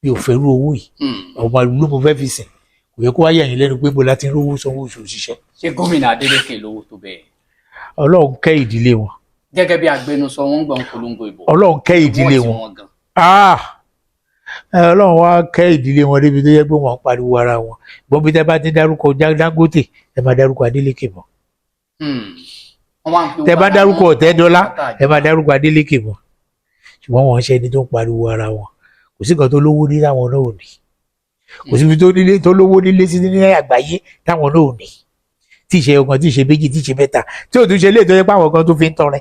mi ò fẹ́ rú owó yìí ọmọ ìlú mo fẹ́ fi sìn kò yẹ kó wáyé ẹ̀yìn lẹ́nu pé mo láti ń rówó sanwó oṣù òṣìṣẹ́. ṣé gómìnà Adeleke lówó tó bẹ́ẹ̀. Ọlọ́run kẹ́ ìdílé wọn. gẹ́gẹ́ bí agbẹnusọ wọn gbọ́n polongo ìbò. Ọlọ́run kẹ́ ìdílé wọn. Ọlọ́run wá kẹ́ ìdílé wọn débi tó yẹ pé wọ́n pariwo ara wọn gbọ́n bí tẹ́ bá ti dárúkọ Dangote ẹ máa dárúkọ Adeleke mọ́. tẹ́ bá dárúkọ Ọ̀tẹ́dọ́lá ẹ máa dárúkọ Adeleke mọ́. ṣùgbọ́n wọ́n ń ṣe ẹni tó ń pariwo ara wọn kò sí kan tó lówó ní táwọn náà ò ní kò síbi tó lówó nílé sí ní àgbáyé táwọn náà ò ní tí ì ṣe ọkàn tí ì ṣe méjì tí ì ṣe mẹ́ta tí ò tún ṣe lè tó yẹ pé àwọn kan tó fi ń tọrẹ.